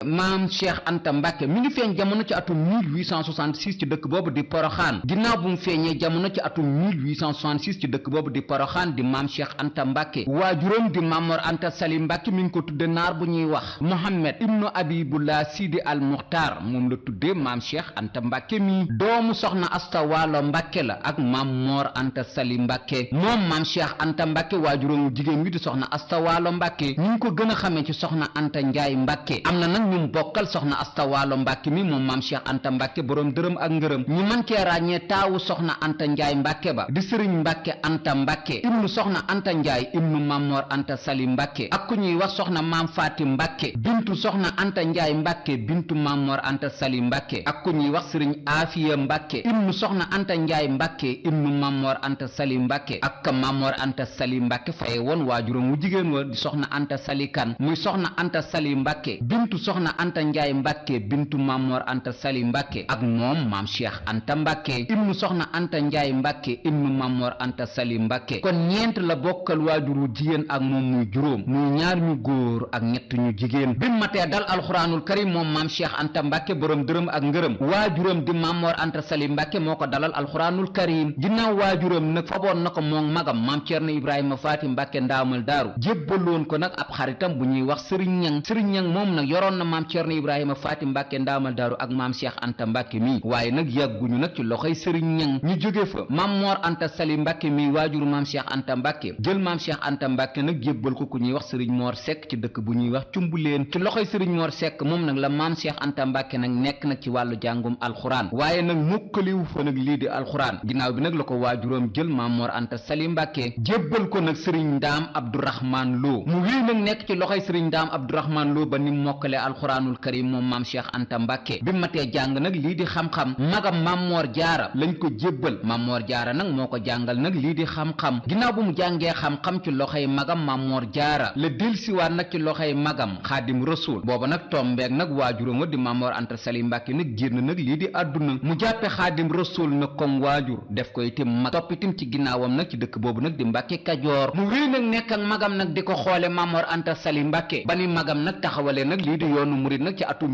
maam Cheikh Anta Mbacke mi ngi feeñ jamono ci atum 1866 ci dëkk boobu di Poroxaan ginnaaw bu mu feeñee jamono ci atum 1866 ci dëkk boobu di Poroxaan di maam Cheikh Anta Mbacke waajuram di Mamor Anta Sali Mbacke mi ngi ko tudde naar bu ñuy wax Mohammed ibnu Abibullah Sidi al Muxtaar moom la tuddee maam Cheikh Anta Mbacke mi doomu soxna Asta Waalo Mbacke la ak maam Mor Anta Sali Mbacke moom maam Cheikh Anta Mbacke waajuram jigéen wi di soxna Asta Waalo Mbacke ñu ngi ko gën a xamee ci soxna Anta Njaay Mbacke am na nag ñu bokkal soxna Asta Waalo Mbacke mi moom maam Cheikh Anta Mbacke borom dërëm ak ngërëm ñu mën cee ràññee taawu soxna Anta Njaay Mbacke ba di sëriñ Mbacke Anta Mbacke ibnu soxna Anta Njaay ibnu Mamor Anta Sali Mbacke ak ku ñuy wax soxna maam Faati Mbacke bintu soxna Anta Njaay Mbacke bintu Mamor Anta Sali Mbacke ak ku ñuy wax sëriñ Afiya Mbacke ibnu soxna Anta Njaay Mbacke ibnu Mamor Anta Sali Mbacke ak Mamor Anta Sali Mbacke faye woon waajuram wu jigéen wa di soxna Anta Sali Kan muy soxna Anta Sali Mbacke bintu soxna Anta Njaay Mbacke bintu Mamor Anta Sali Mbacke ak moom maam Cheikh Anta Mbacke ibnu soxna Anta Njaay Mbacke ibnu Mamor Anta Sali Mbacke kon ñeent la bokkal waajuru jigéen ak moom muy juróom muy ñaar ñu góor ak ñett ñu jigéen bi matee dal alxuraanul karim moom maam Cheikh Anta Mbacke borom dërëm ak ngërëm waajuram di Mamor Anta Sali Mbacke moo ko dalal alxuraanul karim ginnaaw waajuram nag faboon na ko moom magam maam Cerno Ibrahima Faati Mbacke ndaamal daaru jébbaloon ko nag ab xaritam bu ñuy wax sëriñ ñang moom nag yoroon na maam Cerno Ibrahima Faati Mbacke ndaamal daaru ak maam Cheikh Anta Mbacke mi waaye nag yàgguñu nag ci loxoy sëriñ ñang ñu jóge fa maam Mor Anta Sali Mbacke mi waajuru maam Cheikh Anta Mbacke jël maam Cheikh Anta Mbacke nag jébbal ko ku ñuy wax sëriñ Mor Seck ci dëkk bu ñuy wax Cumbuleen ci loxoy sëriñ Mor Seck moom nag la maam Cheikh Anta Mbacke nag nekk nag ci wàllu jàngum alxuraan waaye nag mukkaliwu fa nag lii di alxuraan ginnaaw bi nag la ko waajuram jël maam Mor Anta Sali Mbacke jébbal ko nag sëriñ Ndaam Abdourahman Lo mu wéy nag nekk ci loxoy sëriñ Ndaam Abdourahman Lo ba ni mokkale alxuraanul karim moom maam Cheikh Anta Mbacke bi matee jàng nag lii di xam-xam magam maam Mor Jaara lañ ko jébbal maam Mor Jaara nag moo ko jàngal nag lii di xam-xam ginnaaw bu mu jàngee xam-xam ci loxoy magam maam Mor Jaara la delsiwaat nag ci loxoy magam Xaadim Rasul booba nag tombeeg nag waajuram wa di maam Mor Anta Sali Mbacke nag génn nag lii di àdduna mu jàppe Xaadim Rasul nag comme waajur def ko itam mag topp itam ci ginnaawam nag ci dëkk boobu nag di Mbacke Kajoor mu wéy nag nekk ak magam nag di ko xoole maam Mor Anta Sali Mbacke ba ni magam nag taxawalee nag lii di yoonu murid nag ci atum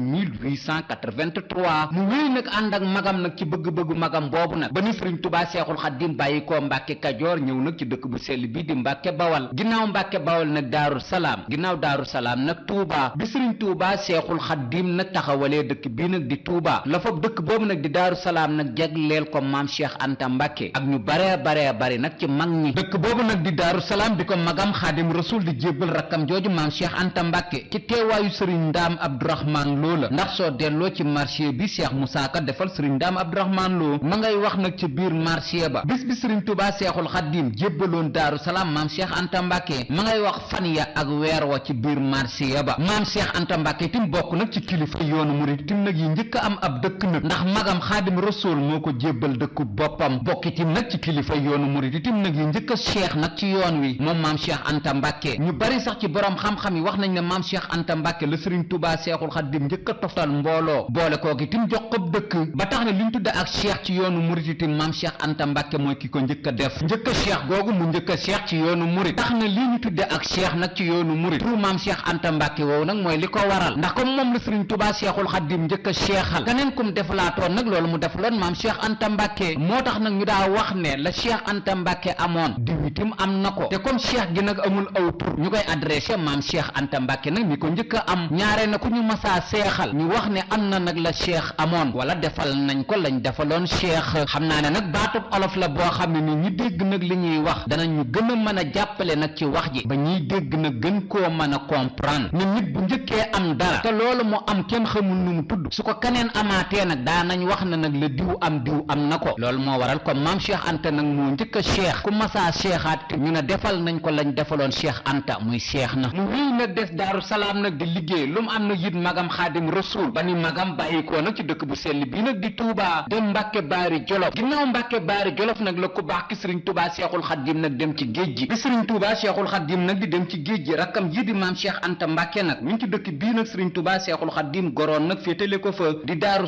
1883 mu wéy nag ànd ak magam nag ci bëgg-bëggu magam boobu nag ba ni Sëriñ Tuubaa Seexul Xaddim bàyyi ko Mbacke Kajoor ñëw nag ci dëkk bu sell bi di Mbacke Bawal ginnaaw Mbacke Bawal nag Daaru Salaam ginnaaw Daaru Salaam nag Touba bi Sëriñ Tuubaa Seexul Xaddim nag taxawalee dëkk bii nag di Touba la fab dëkk boobu nag di Daaru Salaam nag jagleel ko maam Cheikh Anta Mbacke ak ñu baree bari nag ci mag ñi dëkk boobu nag di Daaru Salaam bi ko magam Xaadim Rasul di jébbal rakkam jooju maam Cheikh Anta Mbacke ci teewaayu Sëriñ Ndaam Abdourahman Lo la ndax soo delloo ci marché bi Cheikh Moussa Ka defal Sëriñ Ndaam Abdourahman Lo ma ngay wax nag ci biir marché ba bis bi Sëriñ Tuubaa Seexul Xaddim jébbaloon Daaru Salaam maam Cheikh Anta Mbacke ma ngay wax fan ya ak weer wa ci biir marché ba maam Cheikh Anta Mbacke tim bokk nag ci kilifa yoonu murid tim nag yi njëkk a am ab dëkk nag ndax magam Xaadim Rasul moo ko jébbal dëkku boppam bokk tim nag ci kilifa yoonu murid tim nag yi njëkk a cheikh nag ci yoon wi moom maam Cheikh Anta Mbacke ñu bari sax ci borom xam-xam yi wax nañ ne maam Cheikh Anta Mbacke la Sëriñ Tuubaa Seexul Xaddim njëkk a toftal mbooloo boole kooki tim jox ko dëkk ba tax na li ñu tudde ak cheikh ci yoonu murid tim maam Cheikh Anta Mbacke mooy ki ko njëkk a def njëkk a cheikh googu mu njëkk a cheikh ci yoonu murid tax na lii ñu tudde ak cheikh nag ci yoonu murid turu maam Cheikh Anta Mbacke woowu nag mooy li ko waral ndax comme moom la Sëriñ Tuubaa Seexul Xaddim njëkk a cheikhal keneen kum defalaatoon nag loolu mu def loon maam Cheikh Anta Mbacke moo tax nag ñu daa wax ne la Cheikh Anta Mbacke amoon diw itam am na ko te comme cheikh gi nag amul aw tur ñu koy adressé maam Cheikh Anta Mbacke nag mi ko njëkk a am ñaare na ku ñu masaa seexal ñu wax ne am na nag la cheikh amoon wala defal nañ ko lañ defaloon cheikh xam naa ne nag baatub olof la boo xam ne ni ñi dégg nag li ñuy wax danañ ñu gën a mën a jàppale nag ci wax ji ba ñuy dégg nag gën koo mën a comprendre ne nit bu njëkkee am dara te loolu mu am kenn xamul nu mu tudd su ko keneen amaatee nag daa nañ wax na nag la diw am na ko loolu moo waral comme maam Cheikh Anta nag moo njëkk a cheikh ku masaa cheikhaat ñu ne defal nañ ko lañ defaloon Cheikh Anta muy cheikh na mu wéy nag des Daaru Salaam nag di liggéey lu mu am nag yit magam Xaadim Rasul ba ni magam bàyyikoo nag ci dëkk bu sell bii nag di Touba dem Mbàkke Baari Jolof ginnaaw Mbàkke Baari Jolof nag la ku baax ki Sëriñ Tuubaa Seexul Xaddim nag dem ci géej gi bi Sëriñ Tuubaa Seexul Xaddim nag di dem ci géej gi rakkam ji di maam Cheikh Anta Mbacke nag mi ngi ci dëkk bii nag Sëriñ Tuubaa Seexul Xaddim goroon nag féetale ko fa di Daaru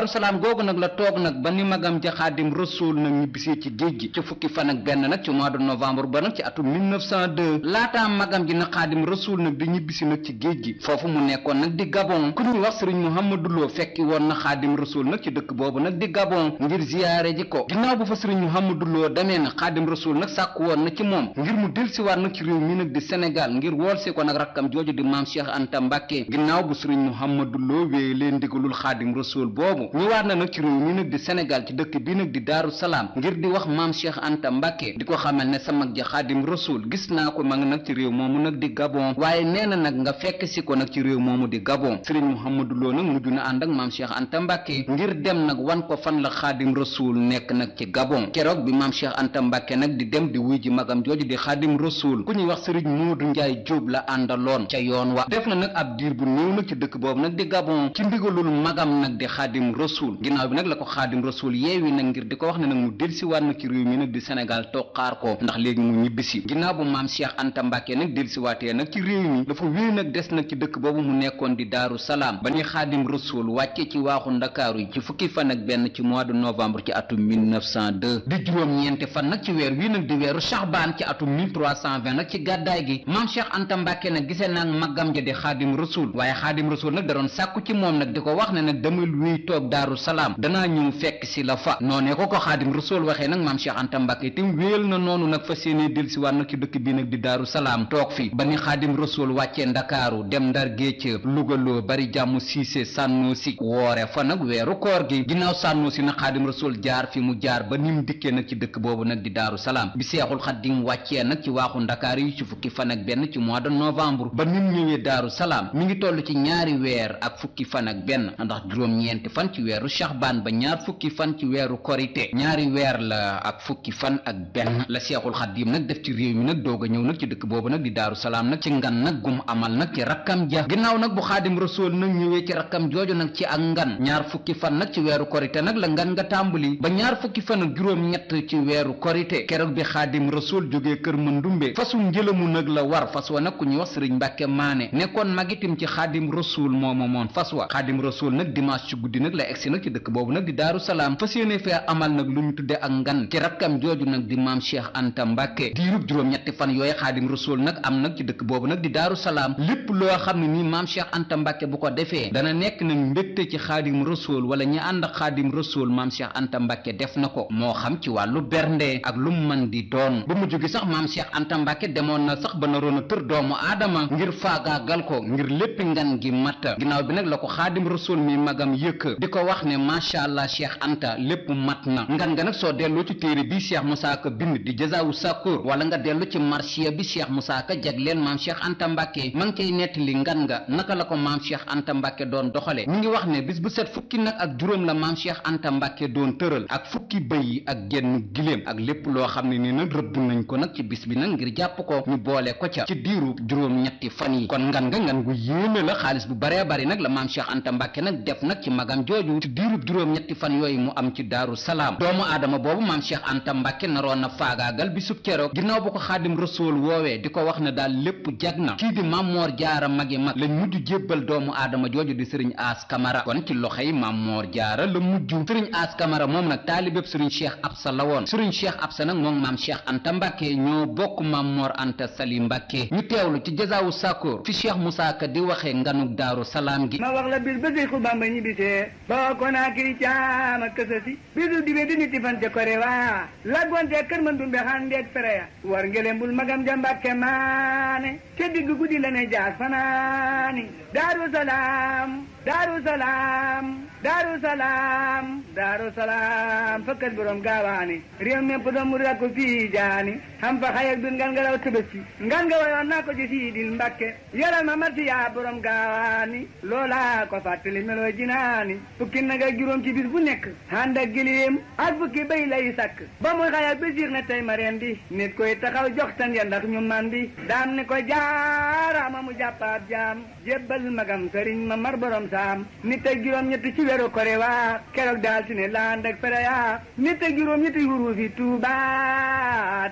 Salaam googu nag la toog nag ba ni magam ja Xaadim Rasul nag ñibbisee ci géej gi ci fukki fan ak benn nag ci mois de novembre ba nag ci atum 1902 laataa magam ji nag Xaadim Rasul nag di ñibbisi nag ci géej gi foofu mu nekkoon nekkoon nag di Gabon ku ñuy wax sëriñ Mouhamadou Lo fekki woon na xaadim rasul nag ci dëkk boobu nag di Gabon ngir ziyaare ji ko ginnaaw bu fa sëriñ Mouhamadou Lo demee na xaadim rasul nag sàkku woon na ci moom ngir mu delsiwaat nag ci réew mi nag di Sénégal ngir wool si ko nag rakkam jooju di maam Cheikh Anta Mbàkke ginnaaw bu sëriñ Mouhamadou Lo wéye leen ndigalul xaadim rasul boobu ñëwaat na nag ci réew mi nag di Sénégal ci dëkk bi nag di Daaru Salaam ngir di wax maam Cheikh Anta Mbàkke di ko xamal ne sa mag ja xaadim rasul gis naa ko ma nga nag ci réew moomu nag di Gabon waaye nee na nag nga fekk si ko nag ci réew moomu di Gabon sëriñ Mouhamadou Lo nag mujj na ànd ak maam Cheikh Anta Mbàkke ngir dem nag wan ko fan la xaadim rasul nekk nag ci Gabon keroog bi maam Cheikh Anta Mbàkke nag di dem di wuy ji magam jooju di xaadim rasul ku ñuy wax sëriñ Moodu Njaay Jóob la àndaloon ca yoon wa def na nag ab diir bu néew nag ci dëkk boobu nag di Gabon ci ndigalul magam nag di xaadim rasul ginnaaw bi nag la ko xaadim rasul yeewi nag ngir di ko wax ne nag mu delsiwaat nag ci réew mi nag di Sénégal toog xaar ko ndax léegi mu ñibbisi ginnaaw bu maam Cheikh Anta Mbàkke nag delsiwaatee nag ci réew mi dafa wéy nag des nag ci dëkk boobu mu nekkoon di Daaru Salaam ba ni xaadim rasul wàcce ci waaxu Ndakaaru yi ci fukki fan ak benn ci mois de novembre ci atum 1902 di juróom-ñeenti fan nag ci weer wii nag di weeru Saxbaan ci atum 1320 nag ci gàddaay gi maam Cheikh Anta Mbàkke nag gisee nag maggam ja di xaadim rasul waaye xaadim rasul nag da doon sàkku ci moom nag di ko wax ne nag damay wéy toog Daaru Salaam danaa ñëw fekk si la fa noonee ko xaadim rasul waxee nag maam Cheikh Anta Mbàkke itam wéel na noonu nag fa séenee dellusiwaat nag ci dëkk bi nag di Daaru Salaam toog fi ba ni xaadim rasul wàccee Ndakaaru dem Ndar Géej Lugaloo bari jàmm Siise Sànnoosi woore fa nag weeru koor gi ginnaaw Sànnoosi nag xaadim rasul jaar fi mu jaar ba nim dikkee nag ci dëkk boobu nag di Daaru Salaam bi Seexul Xaadim wàccee nag ci waaxu Ndakaar yi ci fukki fan ak benn ci mois de novembre ba nim ñëwee Daaru Salaam mi ngi toll ci ñaari weer ak fukki fan ak benn ndax juróom-ñeenti fan ci weeru Saxbaan ba ñaar fukki fan ci weeru Korite ñaari weer la ak fukki fan ak benn la Seexul Xaadim nag def ci réew mi nag doog a ñëw nag ci dëkk boobu nag di Daaru Salaam nag ci ngan nag gum amal nag ci rakkam ja ginnaaw nag bu xaadim rasul nag ñëwee ci rakkam jooju nag ci ak ngan ñaar fukki fan nag ci weeru Korite nag la ngan nga tàmbali ba ñaar fukki fan ak juróom-ñett ci weeru Korite keroog bi xaadim rasul jógee kër Mandumbe fasu njëlamu nag la war fas wa nag ku ñuy wax sëriñ Mbàkke Maane nekkoon magitim ci xaadim rasul mooma moon fas wa xaadim rasul nag dimanche ci guddi nag la egsi nag ci dëkk boobu nag di Daaru Salaam fas yéene fee amal nag lu ñu tudde ak ngan ci rakkam jooju nag di maam Cheikh Anta Mbàkke diirub juróom-ñetti fan yooyu xaadim rasul nag am nag ci dëkk boobu nag di Daaru Salaam lépp loo xam ne nii maam Cheikh Anta Mbàkke bu ko defee dana nekk nag mbégte ci xaadim rasul wala ñi ànd ak xaadim rasul maam Cheikh Anta Mbàkke def na ko moo xam ci wàllu bernde ak lu mën di doon ba mu jógi sax maam Cheikh Anta Mbàkke demoon na sax ba naroon a tër doomu aadama ngir faagaagal ko ngir lépp ngan gi matta ginnaaw bi nag la ko xaadim rasul mi magam yëkk di ko wax ne macha allah Cheikh Anta lépp mat na ngan nga nag soo delloo ci téere bi Cheikh Moussa Ka bind di Jazaawu Sakoor wala nga dellu ci marsiya bi Cheikh Moussa Ka jagleel maam Cheikh Anta Mbàkke ma ngi cay nettali ngan nga naka la ko maam Cheikh Anta Mbàkke doon doxale mi ngi wax ne bis bu set fukki nag ak juróom la maam Cheikh Anta Mbàkke doon tëral ak fukki bëy yi ak genn giléem ak lépp loo xam ne ni nag rëbb nañ ko nag ci bis bi nag ngir jàpp ko ñu boole ko ca ci diiru juróom-ñetti fan yi kon ngan nga ngan gu yéeme la xaalis bu baree bari nag la maam Cheikh Anta Mbàkke nag def nag ci magam jooju ci diiru juróom-ñetti fan yooyu mu am ci Daaru Salaam doomu aadama boobu maam Cheikh Anta Mbàkke naroon na faagaagal bisub keroog ginnaaw bu ko xaadim rasul woowee di ko wax ne daal lépp jag na kii di Maam Moor Jaara magi mag lañ mujj jébbal doomu aadama jooju di sëriñ As Kamara kon ci loxoy Maam Moor Jaara la mujj sëriñ As Kamara moom nag taalibeb sëriñ Cheikh Absa la woon sëriñ Cheikh Absa nag moom maam Cheikh Anta Mbàkke ñoo bokk Maam Moor Anta Sali Mbàkke ñu teewlu ci Jazaawu Sakoor fi Cheikh Moussa Ka di waxee nganuk Daaru Salaam gi ma wax la bis ba Seexu Bamba ñibbisee boo ko naa kiri caama kësasi bisu dibe di niti fan ca kore waa laggoonte kër Mandumbe xaan ndeeg fere ya war ngelembul magam ja Mbàkke maane ca digg guddi la ne jaas fanaani Daaru Salaam Daaru Salaam Daaru Salaam Daaru Salaam fa kër borom gaawaani réew mépp doon mu rakku fii jaani xam fa xayak dun ngan nga raw tëbësi ngan nga wayoon naa ko ci Siidil Mbàkke yaral ma marti yaa borom gaawaani loola ko fàttali meloo jinaani fukki nag ak juróom ci bis bu nekk ànd ak gileem ak fukki bay lay sàkk ba muy xayak ba siir na tey ma reen di nit koy taxaw jox tan ya ndax ñu man di daam ni ko jaaraama mu jàppaat jaam jébbal magam sëriñ ma mar borom saam nit ak juróom ñetti ci weeru kore waa keroog daal si ne laan ak fere yaa nit ak juróom ñetti huru fi Tuuba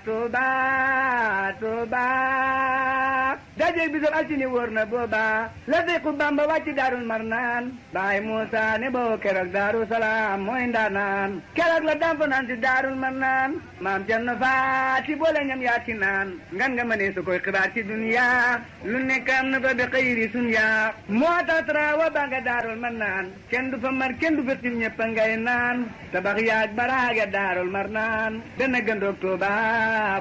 Tuuba Tuuba dajeeg bisab altine wóor na booba la Seexu Bamba wàcc Daarul Marnaan baay Muusa ne boo keroog Daaru Salaam mooy ndaanaan keroog la dam fa naan si Daarul Marnaan maam Cerno Faati boole ñam yaa ci naan ngan nga mënee su koy xibaar ci duniya lu nekk am na fa bi xëyri sunya moo tax trawa ba nga Daarul Marnaan kenn du fa mar kenn du fa sim ñëpp ngay naan tabax yaag baraaga Daarul Marnaan dana gëndoog Tuuba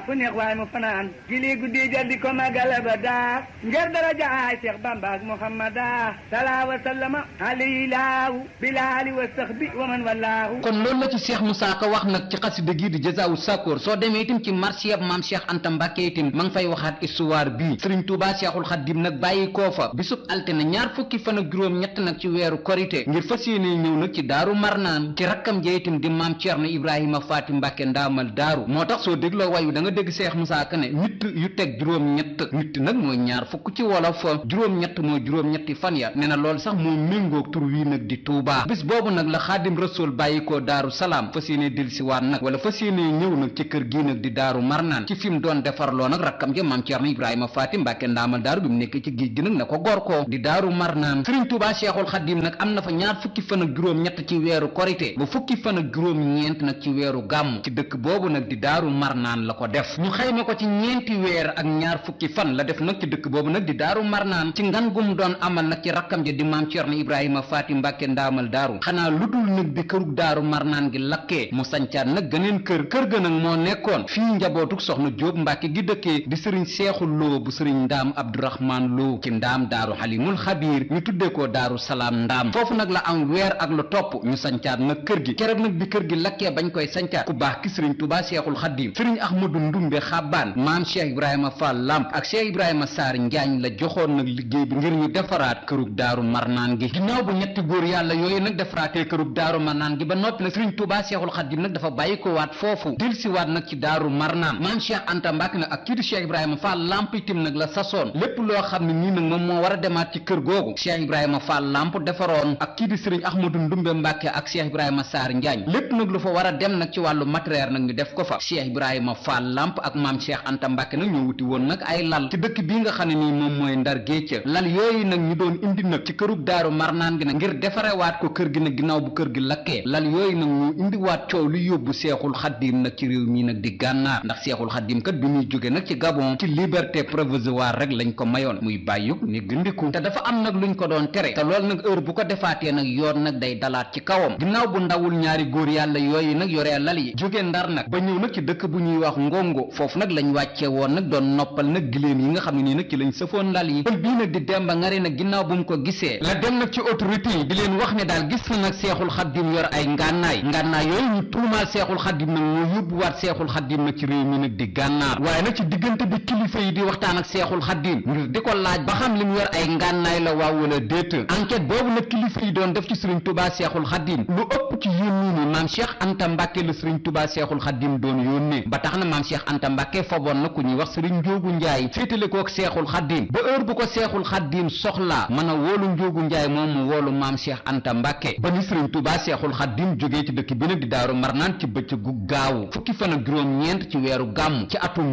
fu neex waay mu fanaan gili guddi jaddi ko magal abada ngir daraja ay Cheikh Bamba ak Muhammada salaa wa sallama alayhi laahu bilaali wa sahbi wa man wallahu. kon loolu la ci Cheikh Moussa Ka wax nag ci xasida gii di Jazaawu Sakoor soo demee itam ci marché ab maam Cheikh Anta Mbàkke itam ma ngi fay waxaat histoire bii Sëriñ Tuubaa Seexul Xaddim nag bàyyi koo fa bisub altine ñaar fukki fan ak juróom ñett nag ci weeru korite ngir fas yéene ñëw nag ci Daaru Marnaan ci rakkam ja itam di maam Ceerno Ibrahima Faati Mbàkke ndaamal daaru moo tax soo dégloo wayu da nga dégg Cheikh Moussa Ka ne nit yu teg juróom ñett nit nag mooy ñaar fukk ci wolof juróom-ñett mooy juróom-ñetti fan ya nee na loolu sax moo méngoog tur wii nag di Touba bis boobu nag la Xaadim Rasuul bàyyi ko Daaru Salaam fas yéene dellusiwaat nag wala fas yéene ñëw nag ci kër gii nag di Daaru Marnaan ci fi mu doon defarloo nag rakkam ja maam Ceerno Ibrahima Faati Mbàkke ndaamal daaru bi mu nekk ci géej gi nag na ko gor ko di Daaru Marnaan Sëriñ Touba Seexul Xaadim nag am na fa ñaar fukki fan ak juróom-ñett ci weeru korite ba fukki fan ak juróom-ñeent nag ci weeru gàmm ci dëkk boobu nag di Daaru Marnaan la ko def ñu xayma ko ci ñeenti weer ak ñaar fukki fan la def nag ci dëkk boobu nag di Daaru Marnaan ci ngan gum doon amal nag ci rakkam ja di maam Ceerno Ibrahima Faati Mbàkke ndaamal daaru xanaa lu dul nag bi kërug Daaru Marnaan gi lakkee mu sancaat nag geneen kër ga nag moo nekkoon fii njabootuk soxna Jóob Mbàkke gi dëkkee di sëriñ Seexu Lo bu sëriñ Ndaam Abdourahman Lo ci Ndaam Daaru Xalimul Xabiir ñu tuddee ko Daaru Salaam Ndaam foofu nag la am weer ak lu topp ñu sancaat nag kër gi keroog nag bi kër gi lakkee bañ koy sancaat ku baax ki sëriñ Tuubaa Seexul Xadiim sëriñ Ahmadu Ndumbe Xabbaan maam Cheikh Ibrahima Fall Lamp ak Cheikh Ibrahima Sarr Njaañ la joxoon nag liggéey bi ngir ñu defaraat kërug Daaru Marnaan gi ginnaaw bu ñetti góor yàlla yooyu nag defaraatee kërug Daaru Marnaan gi ba noppi nag sëriñ Tuubaa Seexul Xadiim nag dafa bàyyi ko waat foofu delsiwaat nag ci Daaru Marnaan maam Cheikh Anta Mbàkke nag ak kii di Cheikh Ibrahima Fall Lamp itam nag la sasoon lépp loo xam ne nii nag moom moo war a demaat ci kër googu Cheikh Ibrahima Fall Lamp defaroon ak kii di sëriñ Ahmadu Ndumbe Mbàkke ak Cheikh Ibrahima Sarr Njaañ lépp nag lu fa war a dem nag ci wàllu matériel nag ñu def ko fa Cheikh Ibrahima Fall Lamp ak maam Cheikh Anta Mbàkke nag ñoo wuti woon nag ay lal ci dëkk bii nga xam ne nii moom mooy Ndar Géej lal yooyu nag ñu doon indi nag ci kërug Daaru Marnaan gi nag ngir defarewaat ko kër gi nag ginnaaw bu kër gi lakkee lal yooyu nag ñu indiwaat coow lu yóbbu Seexul Xaddiim nag ci réew mi nag di Gànnaar ndax Seexul Xaddiim kat bi muy jóge nag ci Gabon ci liberté provisoire rek lañ ko mayoon muy bàyyuk ni gëndiku te dafa am nag luñ ko doon tere te loolu nag heure bu ko defaatee nag yoon nag day dalaat ci kawam ginnaaw bu ndawul ñaari góor yàlla yooyu nag yoree lal yi jóge Ndar nag ba ñëw nag ci dëkk bu ñuy wax Ngongo foofu nag lañ wàccee woon nag doon noppal nag giléem yi nga xam ne nii nag ci lañ sëfoon lal yi pël bii nag di Demba Ngari nag ginnaaw bu mu ko gisee la dem nag ci autorité yi di leen wax ne daal gis na nag Seexul Xaddiim yor ay ngànnaay yooyu ñu tuumaal Seexul Xaddiim nag moo yóbbuwaat Seexul Xaddiim nag ci réew mi nag di Gànnaar waaye nag ci diggante bi kilifa yi di waxtaan ak Seexul Xaddiim ngir di ko laaj ba xam li mu yor ay ngànnaay la waaw wala déet enquête boobu nag kilifa yi doon def ci Sëriñ Tuubaa Seexul Xaddiim lu ëpp ci yónni ni maam Cheikh Anta Mbàkke la Sëriñ Tuubaa Seexul Xaddiim doon yónnee ba tax na maam Cheikh Anta Mbàkke foboon na ku ñuy wax Sëriñ Njoogu Njaay féetale ko ak Seexul Xaddiim ba heure bu ko Seexul Xaddiim soxlaa mën a woolu Njoogu Njaay moom mu woolu maam Cheikh Anta Mbàkke ba ni Sëriñ Tuubaa Seexul Xaddiim jógee ci dëkk bi nag di Daaru Marnaan ci bëccëgu gaawu fukki fan ak juróom-ñeent ci weeru gàmm ci atum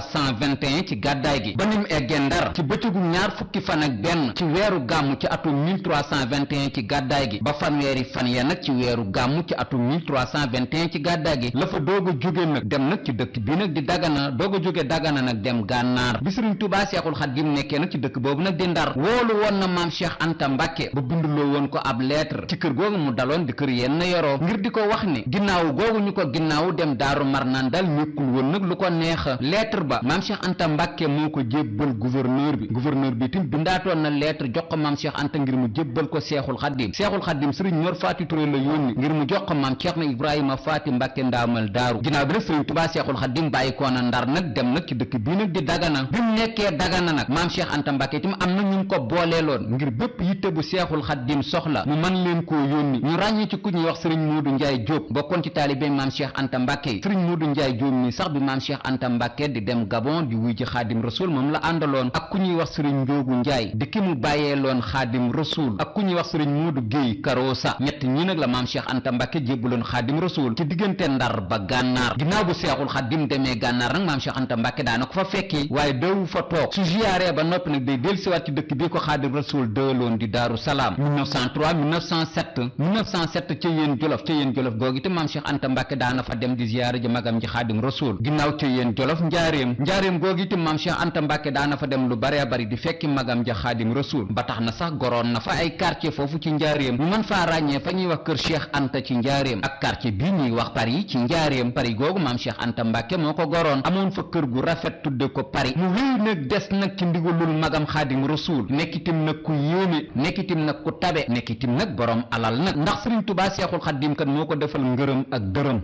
1321 ci gàddaay gi ba nim eggee Ndar ci bëccëgu ñaar fukki fan ak benn ci weeru gàmm ci atum 1321 ci gàddaay gi ba fanweeri fan ya nag ci weeru gàmm ci atum 1321 ci gàddaay gi la fa doog a jóge nag dem nag ci dëkk bi nag di Dagana doog a jóge Dagana nag dem Gànnaar bi Sëriñ Tuubaa Seexul Xaddiim nekkee nag ci dëkk boobu nag di Ndar woolu woon na maam Cheikh Anta Mbàkke ba binduloo woon ko ab lettre ci kër googu mu daloon di kër yenn yoroo ngir di ko wax ne ginnaaw googu ñu ko ginnaaw dem Daaru Marnaan daal nekkul woon nag lu ko neex lettre ba maam Cheikh Anta Mbàkke moo ko jébbal gouverneur bi tim bindaatoon na lettre jox ko maam Cheikh Anta ngir mu jébbal ko Seexul Xaddiim Sëriñ Mor Faati Touré la yónni ngir mu jox ko maam Ceerno Ibrahima Faati Mbàkke ndaamal daaru ginnaaw bi nag Sëriñ Tuubaa Seexul Xaddiim bàyyi ko na Ndar nag dem nag ci dëkk bii nag di Dagana bi mu nekkee Dagana nag maam Cheikh Anta Mbàkke tim am na ñu ko booleeloon ngir bépp yitte bu Seexul Xaddiim soxla mu mën leen koo yónni ñu ràññi ci ku ñuy wax Sëriñ Moodu Njaay Jóob bokkoon ci taalibe maam Cheikh Anta Mbàkke Sëriñ Moodu Njaay Jóob mi sax bi maam Cheikh Anta Mbàkke di dem Gabon di wuy ji Xaadim Rasuul moom la àndaloon ak ku ñuy wax Sëriñ Njoogu Njaay di ki mu bàyyeeloon Xaadim Rasuul ak ku ñuy wax Sëriñ Moodu Géey Karoosa ñett ñi nag la maam Cheikh Anta Mbàkke jébbaloon Xaadim Rasuul ci diggante Ndar ba Gànnaar ginnaaw bu Seexul Xaddiim demee Gànnaar nag maam Cheikh Anta Mbàkke daana ko fa fekki waaye dawu fa toog toog su ziyaare ba noppi nag day dellusiwaat ci dëkk bii ko Xaadim Rasul dëloon di Daaru Salaam 1903 1907 ca yéen jolof googu te maam Cheikh Anta Mbàkke daana fa dem di ziyaare ji magam ji Xaadim Rasul ginnaaw ca yéen jolof njaareem googu te maam Cheikh Anta Mbàkke daana fa dem lu bare bari di fekki magam ja Xaadim Rasul ba tax na sax goroon na fa ay quartier foofu ci njaareem ñu mën faa ràññee fa ñuy wax kër Cheikh Anta ci njaareem ak quartier bii ñuy wax Paris ci njaareem Paris googu maam Cheikh Anta Mbàkke moo ko goroon amoon fa kër gu rafet tudde ko Paris mu wéy nag des nag ci ndigalul magam Xaadim Rasul nekkitim nag ku yéeme nekkitim nag ku tabe nekkitim nag borom alal nag ndax Sëriñ Tuubaa Seexul Xaadim kat moo ko defal ngërëm ak dërëm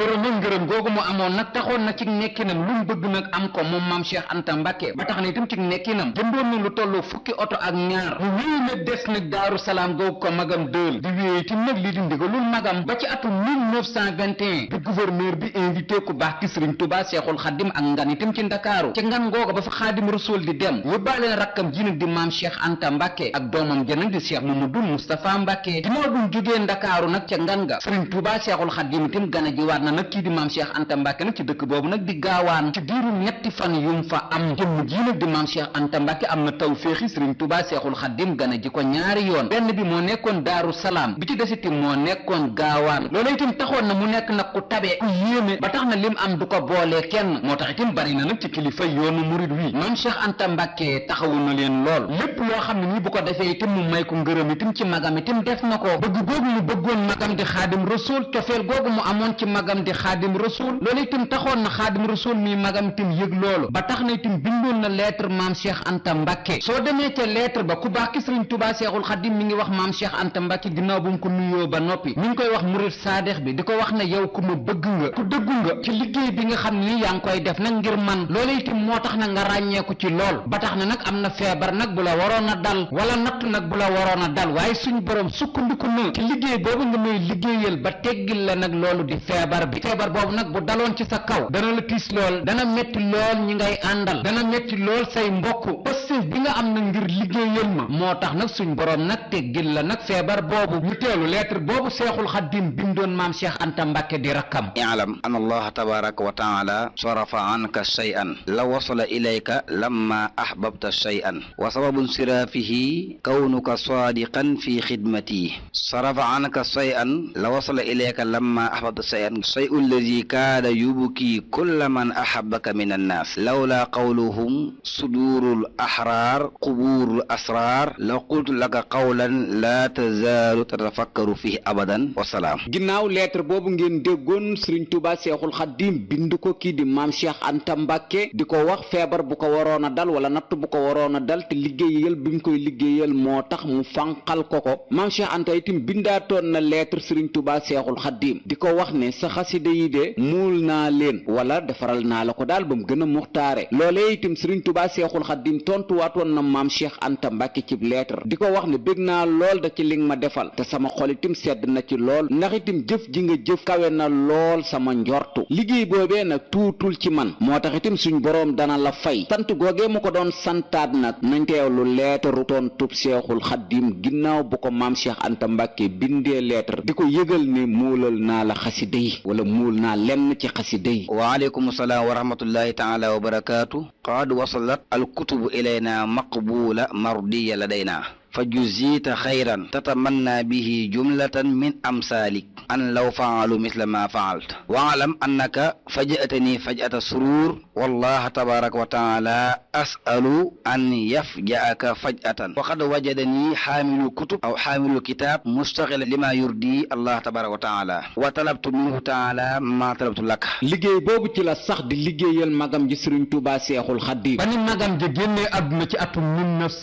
googu mu amoon nag taxoon na ci nekkinam lu mu bëgg nag am ko moom maam Cheikh Anta Mbàkke ba tax na itam ci nekkinam jëndoon na lu tollu fukki oto ak ñaar mu wéy nag des nag Daaru Salaam googu ko magam dël di wéy itam nag lii di ndigalul magam ba ci atum 1921 bi gouverneur bi invité ku baax ki Sëriñ Tuubaa Seexul Xaadim ak ngan itam ci Ndakaaru ca ngan googa ba fa Xaadim Rasul di dem yóbbaale rakkam ji nag di maam Cheikh Anta Mbàkke ak doomam ja nag di Cheikh Mamadou Moustapha Mbàkke ginnaaw buñ jógee Ndakaaru nag ca ngan ga Sëriñ Tuubaa Seexul Xaadim itam gane ji waat na nag kii di maam Cheikh Anta Mbàkke nag ci dëkk boobu nag di gaawaan ci diiru ñetti fan yum fa am jëmm ji nag di maam Cheikh Anta Mbàkke am na taw féexi Sëriñ Tuubaa Seexul Xaadim gane ji ko ñaari yoon benn bi moo nekkoon Daaru Salaam bi ci desiti moo nekkoon gaawaan loolu itam taxoon na mu nekk nag ku tabe ku yéeme ba tax na lim am du ko boolee kenn moo tax itam bari na nag ci kilifa yoonu murid wi maam Cheikh Anta Mbàkke taxawu na leen lool lépp loo xam ne nii bu ko defee itam mu may ko ngërëm itam ci magam itam def na ko bëgg googu mu bëggoon magam di Xaadim Rasul cofeel googu mu amoon ci magam di Xaadim Rasul loolu itam taxoon na Xaadim Rasul mi magam itam yëg loolu ba tax na itam bindoon na lettre maam Cheikh Anta Mbàkke soo demee ca lettre ba ku baax ki Sëriñ Tuubaa Seexul Xaadim mi ngi wax maam Cheikh Anta Mbàkke ginnaaw bu mu ko nuyoo ba noppi mi ngi koy wax murid saadex bi di ko wax ne yow ku ma bëgg nga ku dëggu nga ci liggéey bi nga xam ni yaa ngi koy def nag ngir man loolu itam moo tax na nga ràññeeku ci lool ba tax na nag am na feebar nag bu la waroon a dal wala natt nag bu la waroon a dal waaye suñu borom sukkandiku na ci liggéey boobu nga may liggéeyal ba teggil la nag loolu di feebar bi feebar boobu nag bu daloon ci sa kaw dana la tiis lool dana metti lool ñi ngay àndal dana metti lool say mbokk pëstéef bi nga am na ngir liggéeyal ma moo tax nag suñ borom nag teggil la nag feebar boobu ñu teelu lettre boobu Seexul Xaadim bindoon maam Cheikh Anta Mbàkke di rakkam i'lam an allaha tabaraka wa taala sarafa anka shay'an la wasala ilayka lamma ahbabta shay'an wa sababu insirafihi kawnuka sadiqan fi khidmati sarafa anka shay'an la wasala ilayka lamma ahbabta shay'an shay'u alladhi kaada yubki kulla man ahabbaka min annas lawla qawluhum sudurul ahrar quburul asrar la qultu laka qawlan la tazaalu tatafakkaru fihi abadan wasalaam ginnaaw lettre boobu ngeen déggoon Sëriñ Tuubaa Seexul Xaadim bind ko kii di maam Cheikh Anta Mbàkke di ko wax feebar bu ko waroon a dal wala natt bu ko waroon a dal te liggéeyal bi mu koy liggéeyal moo tax mu fànqal ko maam Cheikh Anta itam bindaatoon na lettre Sëriñ Tuubaa Seexul Xaadim di ko wax ne sa xasida yi de muul naa leen wala defaral naa la ko daal ba mu gën a muxtaare loolee itam Sëriñ Tuubaa Seexul Xaadim tontuwaatoon na maam Cheikh Anta Mbàkke ci lettre di ko wax ne bég naa lool da ci li nga ma defal te sama xol itam sedd na ci lool ndax itam jëf ji nga jëf kawe na lool sama njortu liggéey boobee nag tuutul ci man moo tax itam suñ boroom dana la fay sant googee mu ko doon santaat nag nañ teewlu leetaru tontub Seexul Xaadim ginnaaw bu ko maam Cheikh Anta Mbàkke bindee lettre di ko yëgal ne muulal naa la xasida yi wala muul naa lenn ci xasida yi waaleykum salaam wa rahmatullahi taala wa barakaatu qad wasalat al kutubu ilayna maqbula mardiya ladayna فجزيت خيرا تتمنى به جملة من أمثالك أن لو فعلوا مثل ما فعلت واعلم أنك فجأتني فجأة سرور والله تبارك وتعالى أسأل أن يفجأك فجأة وقد وجدني حامل كتب أو حامل كتاب مشتغل لما يرضي الله تبارك وتعالى وطلبت منه تعالى ما طلبت لك liggéey boobu ci la sax di liggéeyal magam ji Sëriñ Tuubaa Seexul Xaadim ba ni magam ji génnee àdduna ci atum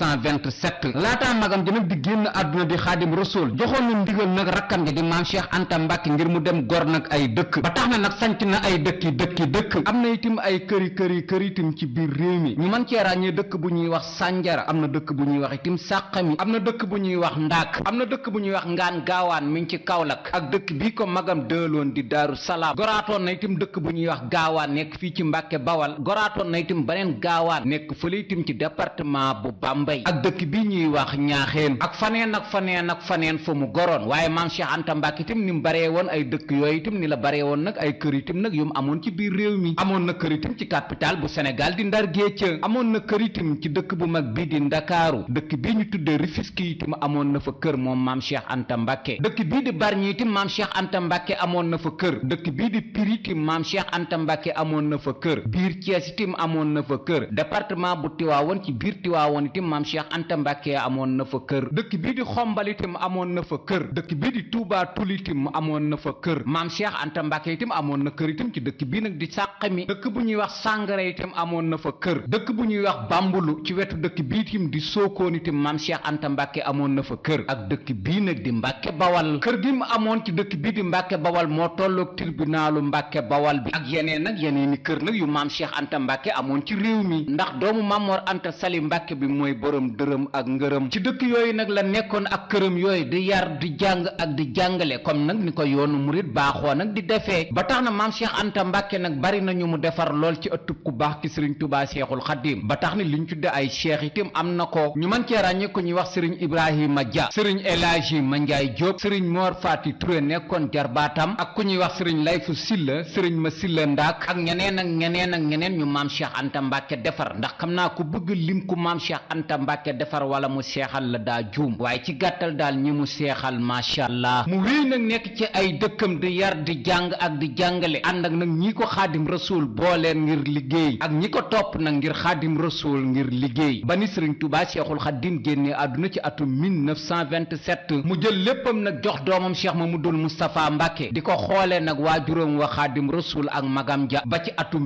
1927 laata magam ji nag di génn àdduna di Xaadim Rasul joxoon na ndigal nag rakkam ji di maam Cheikh Anta Mbàkke ngir mu dem gor nag ay dëkk ba tax na nag sanc na ay dëkk am na itam ay këri itam ci biir réew mi ñu mën cee ràññee dëkk bu ñuy wax Sanjara am na dëkk bu ñuy wax itam Sàqami am na dëkk bu ñuy wax Ndaak am na dëkk bu ñuy wax Ngaan Gaawaan mi ngi ci Kaolack ak dëkk bii ko magam dëloon di Daaru Salaam goraatoon na itam dëkk bu ñuy wax Gaawaan nekk fii ci Mbàkke Bawal goraatoon na itam beneen Gaawaan nekk fële itam ci département bu Bambey ak dëkk bi ñuy wax Ñaaxeen ak faneen fa mu goroon waaye maam Cheikh Anta Mbàkke itam ni mu baree woon ay dëkk yooyu itam ni la baree woon nag ay kër itam nag yu mu amoon ci biir réew mi amoon na kër itam ci capital bu Sénégal di Ndar Géej amoon na kër itam ci dëkk bu mag bii di Ndakaaru dëkk bii ñu tuddee Rufisque itam amoon na fa kër moom maam Cheikh Anta Mbacke dëkk bii di Bargny itam maam Cheikh Anta Mbacke amoon na fa kër dëkk bii di Pire itam maam Cheikh Anta Mbacke amoon na fa kër biir Thiès itam amoon na fa kër département bu Tivaouane ci biir Tivaouane itam maam Cheikh Anta Mbacke amoon na fa kër dëkk bii di Xombal itam amoon na fa kër dëkk bii di Touba Toul itam amoon na fa kër maam Cheikh Anta Mbacke itam amoon na kër itam ci dëkk bii nag di Sàqami dëkk bu ñuy wax Sàngara itam amoon na fa kër dëkk bu ñuy wax Bambulu ci wetu dëkk bii itam di Sokone itam maam Cheikh Anta Mbacke amoon na fa kër ak dëkk bii nag di Mbacke Bawal kër gi mu amoon ci dëkk bii di Mbacke Bawal moo tolloog tribunalu Mbacke Bawal bi ak yeneen nag yeneeni kër nag yu maam Cheikh Anta Mbacke amoon ci réew mi ndax doomu Mamor Anta Sali Mbacke bi mooy borom dërëm ak ngërëm ci dëkk yooyu nag la nekkoon ak këram yooyu di yar di jàng ak di jàngale comme nag ni ko yoonu murit baaxoo nag di defee ba tax na maam Cheikh Anta Mbacke nag bari nañu mu defar lool ci ëttub ku baax ki Serigne Touba Cheikhul Khadim ba tax ni liñ tudde ay cheikh itam am na ko ñu mën cee ràññee ko ñuy wax Serigne Ibrahima Dia Serigne El Hadji Mandiaye Diop Serigne Mor Fati Touré nekkoon jarbaatam ak ku ñuy wax Serigne Layfu Silla Serigne Ma Silla Ndak ak ñeneen ak ñeneen ak ñeneen ñu maam Cheikh Anta Mbacke defar ndax xam naa ku bëgg lim ku maam Cheikh Anta Mbacke defar wala mu seexal la daa juum waaye ci gàttal daal ñi mu seexal macha allah mu wéy nag nekk ci ay dëkkam di yar di jàng ak di jàngale ànd ak nag ñi ko xaadim rasul booleen ngir liggéey ak ñi ko topp nag ngir xaadim rasul ngir liggéey ba ni Serigne Touba Cheikhul Khadim génnee àdduna ci atum 1927 mu jël léppam nag jox doomam Cheikh Mamadou Moustapha Mbacke di ko xoolee nag waajuram wa xaadim rasul ak magam ja ba ci atum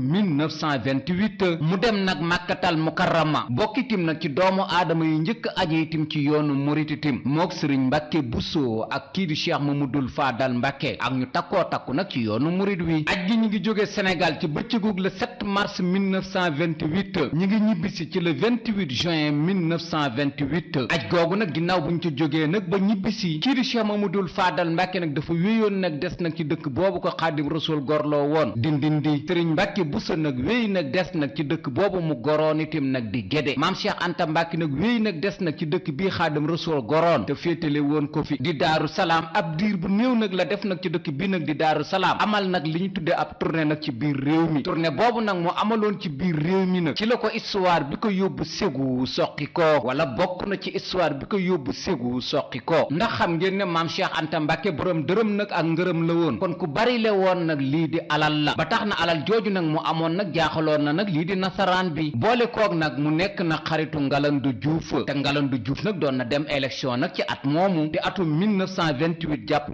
1928 mu dem nag màkkatal mukarrama bokkitim nag ci doomu aadama yi njëkk aje itim ci yoonu murit itim mook Serigne Mbacke Bousso ak kii di Cheikh Mamadou Fadal Mbacke ak ñu takkoo takku nag ci yoonu murit wi aj gi ñu ngi jóge Sénégal ci bëccëgug le 7 mars 1928 ñi ngi ñibbisi ci le 28 juin 1928 aj googu nag ginnaaw buñ ci jógee nag ba ñibbisi kii di Cheikh Mamadou Fadal Mbacke nag dafa wéyoon nag des nag ci dëkk boobu ko Xaadim Rasul gorloo woon di Ndindi Serigne Mbacke Bousso nag wéy nag des nag ci dëkk boobu mu goroon itim nag di Gédé maam Cheikh Anta Mbacke nag wéy nag des nag ci dëkk bii Xaadim Rasul goroon te féetale woon ko fi di Daaru Salaam ab diir bu néew nag la def nag ci dëkk bii nag di Daaru Salaam amal nag li ñu tuddee ab tournée nag ci biir réew mi tournée boobu nag mu amaloon ci biir réew mi nag ci la ko histoire bi ko yóbbu Ségou soqi ko wala bokk na ci histoire bi ko yóbbu Ségou soqi ko ndax xam ngeen ne maam Cheikh Anta Mbacke borom dërëm nag ak ngërëm la woon kon ku bari le woon nag lii di alal la ba tax na alal jooju nag mu amoon nag jaaxaloon na nag lii di nasaraan bi boole koog nag mu nekk na xaritu Ngalandu Diouf te Ngalandu Diouf nag doon na dem élection nag ci at moomu di atum 1928 jàpp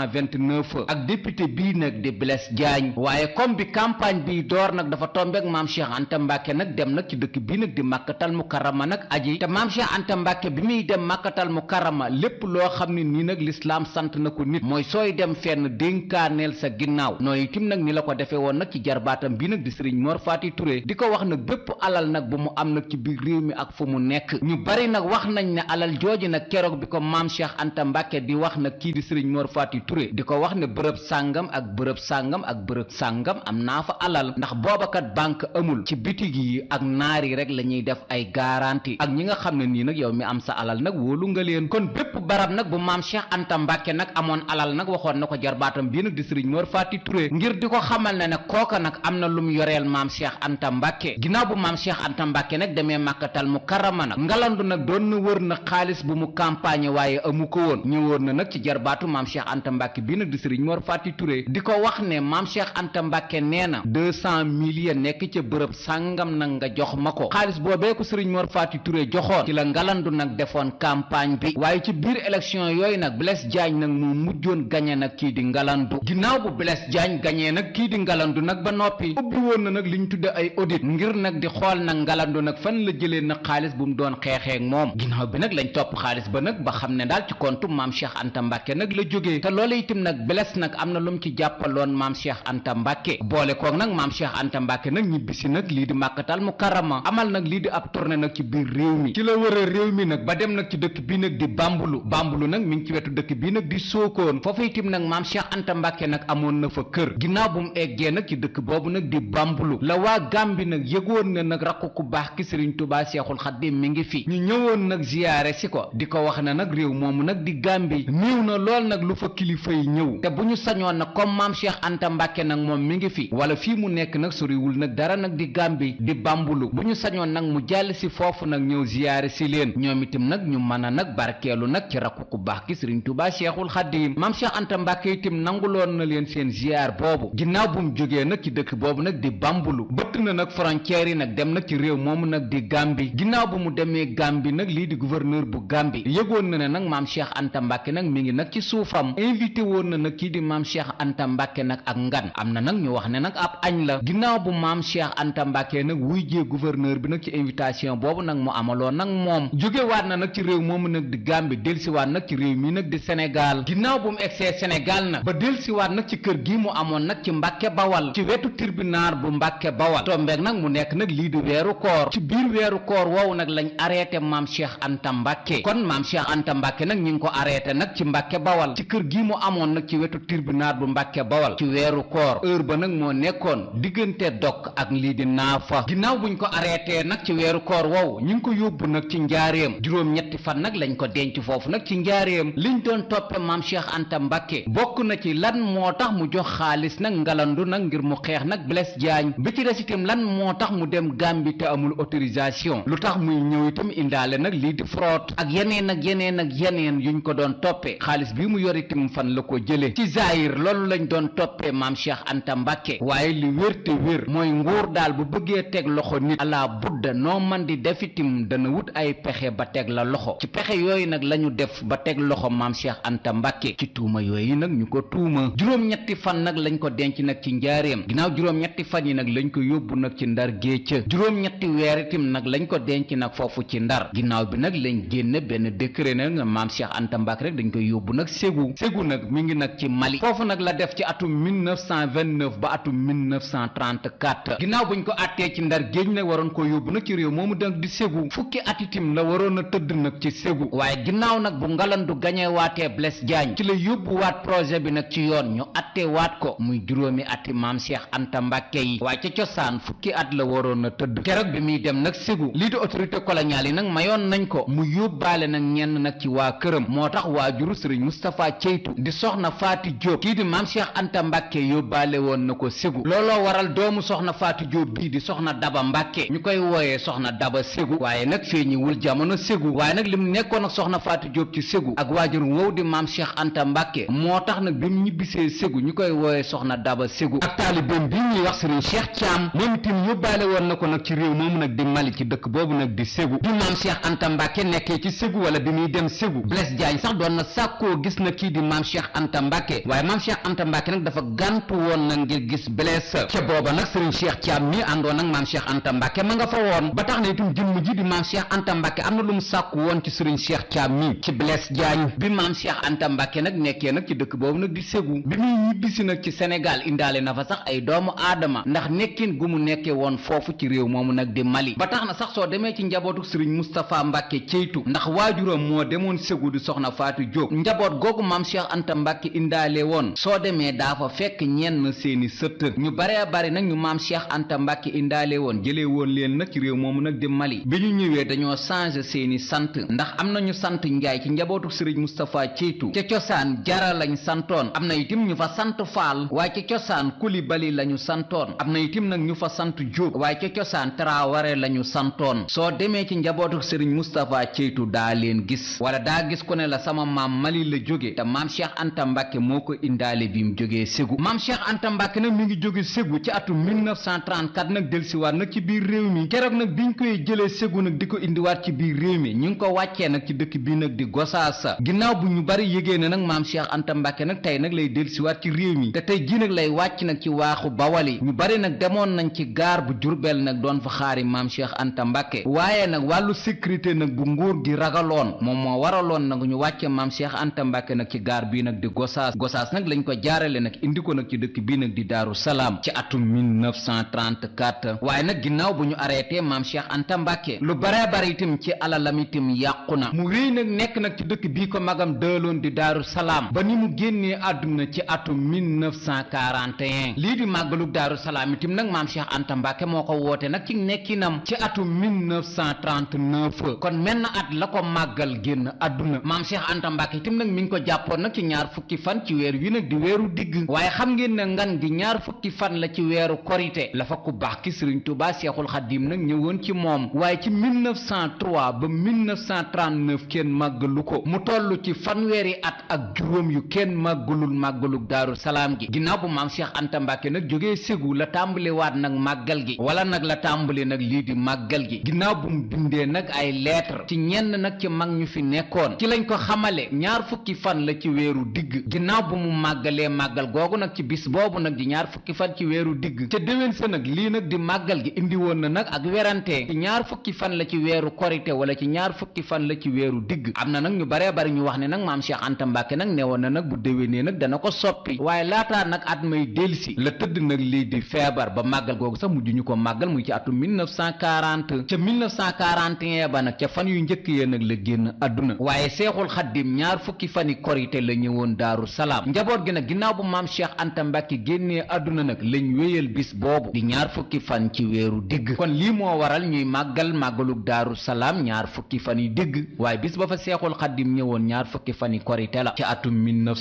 1929 ak député bii nag di Blaise Diagne waaye comme bi campagne bi door nag dafa tombeek maam Cheikh Anta Mbacke nag dem nag ci dëkk bii nag di Makkatal Mukarrama nag aji te maam Cheikh Anta Mbacke bi muy dem Makkatal Mukarrama lépp loo xam ne nii nag lislaam sant na ko nit mooy sooy dem fenn dénkaaneel sa ginnaaw nooy itam nag ni la ko defee woon nag ci jarbaatam bii nag di Serigne Mor Fati Touré di ko wax nag bépp alal nag bu mu am nag ci biir réew mi ak fu mu nekk ñu bari nag wax nañ ne alal jooju nag keroog bi ko maam Cheikh Anta Mbacke di wax nag kii di Serigne Mor Fati Touré di ko wax ne bërëb sàngam ak bërëb sàngam ak bërëb sàngam am naa fa alal ndax boobakat banque amul ci bitig yi ak naar yi rek la ñuy def ay garantie ak ñi nga xam ne nii nag yow mi am sa alal nag wóolu nga leen kon bépp barab nag bu maam Cheikh Anta Mbacke nag amoon alal nag waxoon na ko jarbaatam bii nag di Serigne Mor Fati Touré ngir di ko xamal ne nag kooka nag am na lu mu yoreel maam Cheikh Anta Mbacke ginnaaw bu maam Cheikh Anta Mbacke nag demee Makkatal Mukarrama nag Ngalandu nag doon na wër na xaalis bu mu campagne waaye amu ko woon ñëwoon na nag ci jarbaatu maam Cheikh Anta Mbacke bii nag di Serigne Mor Fati Touré di ko wax ne maam Cheikh Anta Mbacke nee na 200 000 nekk ca bërëb sàngam nag nga jox ma ko xaalis boobee ko Serigne Mor Fati Touré joxoon ci la Ngalandu nag defoon campagne bi waaye ci biir élection yooyu nag Blaise Diagne nag mu mujjoon gañe nag kii di Ngalandu ginnaaw bu Blaise Diagne gañee nag kii di Ngalandu nag ba noppi ubbi woon na nag li ñu tudde ay audit ngir nag di xool nag Ngalandu nag fan la jëlee nag xaalis bu mu doon xeexee ak moom ginnaaw bi nag lañ topp xaalis ba nag ba xam ne daal ci compte maam Cheikh Anta Mbacke nag la jógee te loolu itam nag Blaise nag am na lu mu ci jàppaloon maam Cheikh Anta Mbacke boole koog nag maam Cheikh Anta Mbacke nag ñibbisi nag lii di Makkatal Mukarrama amal nag lii di ab tournée nag ci biir réew mi ci la wër réew mi nag ba dem nag ci dëkk bii nag di Bambulu nag mi ngi ci wetu dëkk bii nag di Sokone foofu itam nag maam Cheikh Anta Mbacke nag amoon na fa kër ginnaaw bu mu eggee nag ci dëkk boobu nag di Bambulu la waa Gàmbi nag yëgoon na nag rakku ku baax ki Serigne Touba Cheikhul Khadim mi ngi fi ñu ñëwoon nag ziyaare si ko di ko wax na nag réew moomu nag di Gàmbi néew na lool nag lu fa kilifa yi ñëw te bu ñu sañoon nag comme maam Cheikh Anta Mbàkke nag moom mi ngi fi wala fii mu nekk nag soriwul nag dara nag di Gàmbi di Bambulu bu ñu sañoon nag mu jàll si foofu nag ñëw ziyaare si leen ñoom itam nag ñu mën a nag barkeelu nag ci rakku ku baax ki Sëriñ Tuubaa Cheikhul Xaadim maam Cheikh Anta Mbàkke itam nanguloon na leen seen ziyaar boobu ginnaaw bu mu jógee nag ci dëkk boobu nag di Bambulu bëtt na nag frontière yi nag dem nag ci réew moomu nag di Gàmbi ginnaaw bu mu demee Gàmbi nag lii di gouverneur bu Gàmbi yëgoon na ne nag maam Cheikh Anta Mbàkke nag mi ngi nag ci suufam invité woon na nag kii di maam Cheikh Anta Mbàkke nag ak ngan am na nag ñu wax ne nag ab añ la ginnaaw bu maam Cheikh Anta Mbàkke nag wuy jee gouverneur bi nag ci invitation boobu nag mu amaloon nag moom jógewaat na nag ci réew moomu nag di Gàmbi delsiwaat nag ci réew mi nag di Sénégal ginnaaw bu mu egsee Sénégal nag ba delsiwaat nag ci kër gi mu amoon nag ci Mbàkke Bawal ci wetu tribunal bu Mbàkke Bawal tombeek nag mu nekk nag lii di weeru koor ci biir weeru koor woowu nag lañ arrêté maam Cheikh Anta Mbàkke kon maam Cheikh Anta Mbàkke nag ñi ngi ko arrêté nag ci Mbàkke Bawal ci kër gi mu amoon nag ci wetu tribunal bu Mbàkke Bawal ci weeru koor heure ba nag moo nekkoon diggante dok ak lii di naafa ginnaaw buñ ko arrêté nag ci weeru koor woowu ñu ngi ko yóbbu nag ci njaareem juróom-ñetti fan nag lañ ko denc foofu nag ci njaareem liñ doon toppe maam Cheikh Anta Mbàkke bokk na ci lan moo tax mu jox xaalis nag ngalandu nag ngir mu xeex nag Blaise Diagne bi ci des itam lan moo tax mu dem Gàmbi te amul autorisation lu tax muy ñëw itam indaale nag lii di fraude ak yeneen yuñ ko doon toppe xaalis bi mu yor itam fan la ko jële ci zaahir loolu lañ doon toppee maam Cheikh Anta Mbàkke waaye li wér te wér mooy nguur daal bu bëggee teg loxo nit ala budda noo man di def itam dana wut ay pexe ba teg la loxo ci pexe yooyu nag lañu def ba teg loxo maam Cheikh Anta Mbàkke ci tuuma yooyu nag ñu ko tuuma juróom-ñetti fan nag lañ ko denc nag ci njaareem ginnaaw juróom-ñetti fan yi nag lañ ko yóbbu nag ci Ndar géej juróom-ñetti weer itam nag lañ ko denc nag foofu ci Ndar ginnaaw bi nag lañ génne benn décret nag maam Cheikh Anta Mbàkke rek dañ koy yóbbu nag Ségou nag mi ngi nag ci Mali foofu nag la def ci atum 1929 ba atum 1934 ginnaaw buñ ko attee ci Ndar géej nag waroon ko yóbbu nag ci réew moomu nag di Ségou fukki at itam la waroon a tëdd nag ci Ségou waaye ginnaaw nag bu ngalandu gañee waatee Blaise Diagne ci la yóbbu waat projet bi nag ci yoon ñu attee waat ko muy juróomi ati maam Cheikh Anta Mbàkke yi waaye ca cosaan fukki at la waroon a tëdd keroog bi muy dem nag Ségou lii di autorité coloniale yi nag mayoon nañ ko mu yóbbaale nag ñenn nag ci waa këram moo tax waajuru Sëriñ Moustapha Ceytu di soxna Faati Jóob kii di maam Cheikh Anta Mbàkke yóbbaale woon na ko Ségou looloo waral doomu soxna Faati Jóob bii di soxna Daba Mbàkke ñu koy wooyee soxna Daba Ségou waaye nag feeñiwul jamono Ségou waaye nag lim nekkoon ak soxna Faati Jóob ci Ségou ak waajur wow di maam Cheikh Anta Mbàkke moo tax nag bi mu ñibbisee Ségou ñu koy wooyee soxna Daba Ségou ak taalibeem bi ñuy wax Sëriñ Cheikh Thiam moom itam yóbbaale woon na ko nag ci réew moomu nag di Mali ci dëkk boobu nag di Ségou bi maam Cheikh Anta Mbàkke nekkee ci Ségou wala bi muy dem Ségou Blaise Diagne sax doon na sàkkoo gis na kii di maam Cheikh Anta Mbàkke waaye maam Cheikh Anta Mbàkke nag dafa gàntu woon nag ngir gis Blaise ca booba nag Sëriñ Cheikh Thiam mi àndoon nag maam Cheikh Anta Mbàkke ma nga fa woon ba tax na itam jëmm ji di maam Cheikh Anta Mbàkke am na lu mu sàkku woon ci Sëriñ Cheikh Thiam mi ci Blaise Diagne bi maam Cheikh Anta Mbàkke nag nekkee nag ci dëkk boobu nag di Ségou bi muy ñibbisi nag ci Sénégal indaale na fa sax ay doomu aadama ndax nekkin gu mu nekkee woon foofu ci réew moomu nag di Mali ba tax na sax soo demee ci njabootu Sëriñ Moustapha Mbàkke Ceytu ndax waajuram moo demoon Ségou di soxna Faati Jóob njaboot googu maam Cheikh Anta Mbàkke indaale woon soo demee daa fa fekk ñenn seeni sët ñu baree bari nag ñu maam Cheikh Anta Mbàkke indaale woon jëlee woon leen nag ci réew moomu nag di Mali bi ñu ñëwee dañoo changé seeni sant ndax am na ñu sant Njaay ci njabootu Sëriñ Moustapha Ceytu ca cosaan Jara lañ santoon am na itim ñu fa sant Faal waaye ca cosaan Kulibali lañu santoon am na itim nag ñu fa sant Jóob waaye ca cosaan Traoré lañu santoon soo demee ci njabootu Sëriñ Moustapha Ceytu daa leen gis wala daa gis ku ne la sama maam Mali la jóge te maam Cheikh Anta Mbàkke moo ko indaale bi mu jógee Ségou maam Cheikh Anta Mbàkke nag mi ngi jóge Ségou ci atum 1934 nag delsiwaat nag ci biir réew mi keroog nag biñ koy jëlee Ségou nag di ko indiwaat ci biir réew mi ñu ngi ko wàccee nag ci dëkk bii nag di Gosaas ginnaaw bu ñu bari yëgee ne nag maam Cheikh Anta Mbàkke nag tey nag lay delsiwaat ci réew mi te tey jii nag lay wàcc nag ci waaxu Bawali ñu bari nag demoon nañ ci gaar bu Jurbel nag doon fa xaari maam Cheikh Anta Mbàkke waaye nag wàllu sécurité nag bu nguur gi ragaloon moom moo waraloon nag ñu wàcce maam Cheikh Anta Mbàkke nag ci gaar bii nag di Gosaas nag lañ ko jaarale nag indi ko nag ci dëkk bii nag di Daaru Salaam ci atum 1934 waaye nag ginnaaw bu ñu arrêté maam Cheikh Anta Mbàkke lu bare bare itam ci alalam itam yàqu na mu wéy nag nekk nag ci dëkk bii ko magam dëloon di Daaru Salaam ba ni mu génnee àdduna ci atum 1941 lii di màggalug Daaru Salaam itam nag maam Cheikh Anta Mbàkke moo ko woote nag ci nekkinam ci atum 1939 kon menn at la ko màggal génn àdduna maam Cheikh Anta Mbàkke itam nag mi ngi ko jàppoon nag nag ci ñaar fukki fan ci weer wi nag di weeru digg waaye xam ngeen ne ngan gi ñaar fukki fan la ci weeru korite la fa ku baax ki sëriñ Tuubaa Seexul Xadiim nag ñëwoon ci moom waaye ci 1903 ba 1939 kenn màggalu ko mu toll ci fanweeri at ak juróom yu kenn màggalul màggalug Daaru Salaam gi ginnaaw bu maam Cheikh Anta Mbàkke nag jógee Ségou la tàmbali waat nag màggal gi wala nag la tàmbali nag lii di màggal gi ginnaaw bu mu bindee nag ay lettre ci ñenn nag ci mag ñu fi nekkoon ci lañ ko xamale ñaar fukki fan la ci weeru digg ginnaaw bu mu màggalee màggal googu nag ci bis boobu nag di ñaar fukki fan ci weeru digg ca déwén sa nag lii nag di màggal gi indi woon na nag ak werante ci ñaar fukki fan la ci weeru korite wala ci ñaar fukki fan la ci weeru digg am na nag ñu baree bari ñu wax ne nag maam Cheikh Anta Mbàkke nag newoon na nag bu déwénee nag dana ko soppi waaye laataa nag at may delsi la tëdd nag lii di feebar ba màggal googu sax mujj ñu ko màggal muy ci atum 1940 ca 1941 ba nag ca fan yu njëkk yee nag la génn àdduna waaye Seexul Xaddim ñaar fukki fani korite la ñëwoon Daaru Salaam njaboot gi nag ginnaaw bu maam Cheikh Anta Mbàkke génnee àdduna nag lañ wéyal bis boobu di ñaar fukki fan ci weeru digg kon lii moo waral ñuy màggalug Daaru Salaam ñaar fukki fan yi digg waaye bis ba fa Seexul Xaddim ñëwoon ñaar fukki fan yi korite la ci atum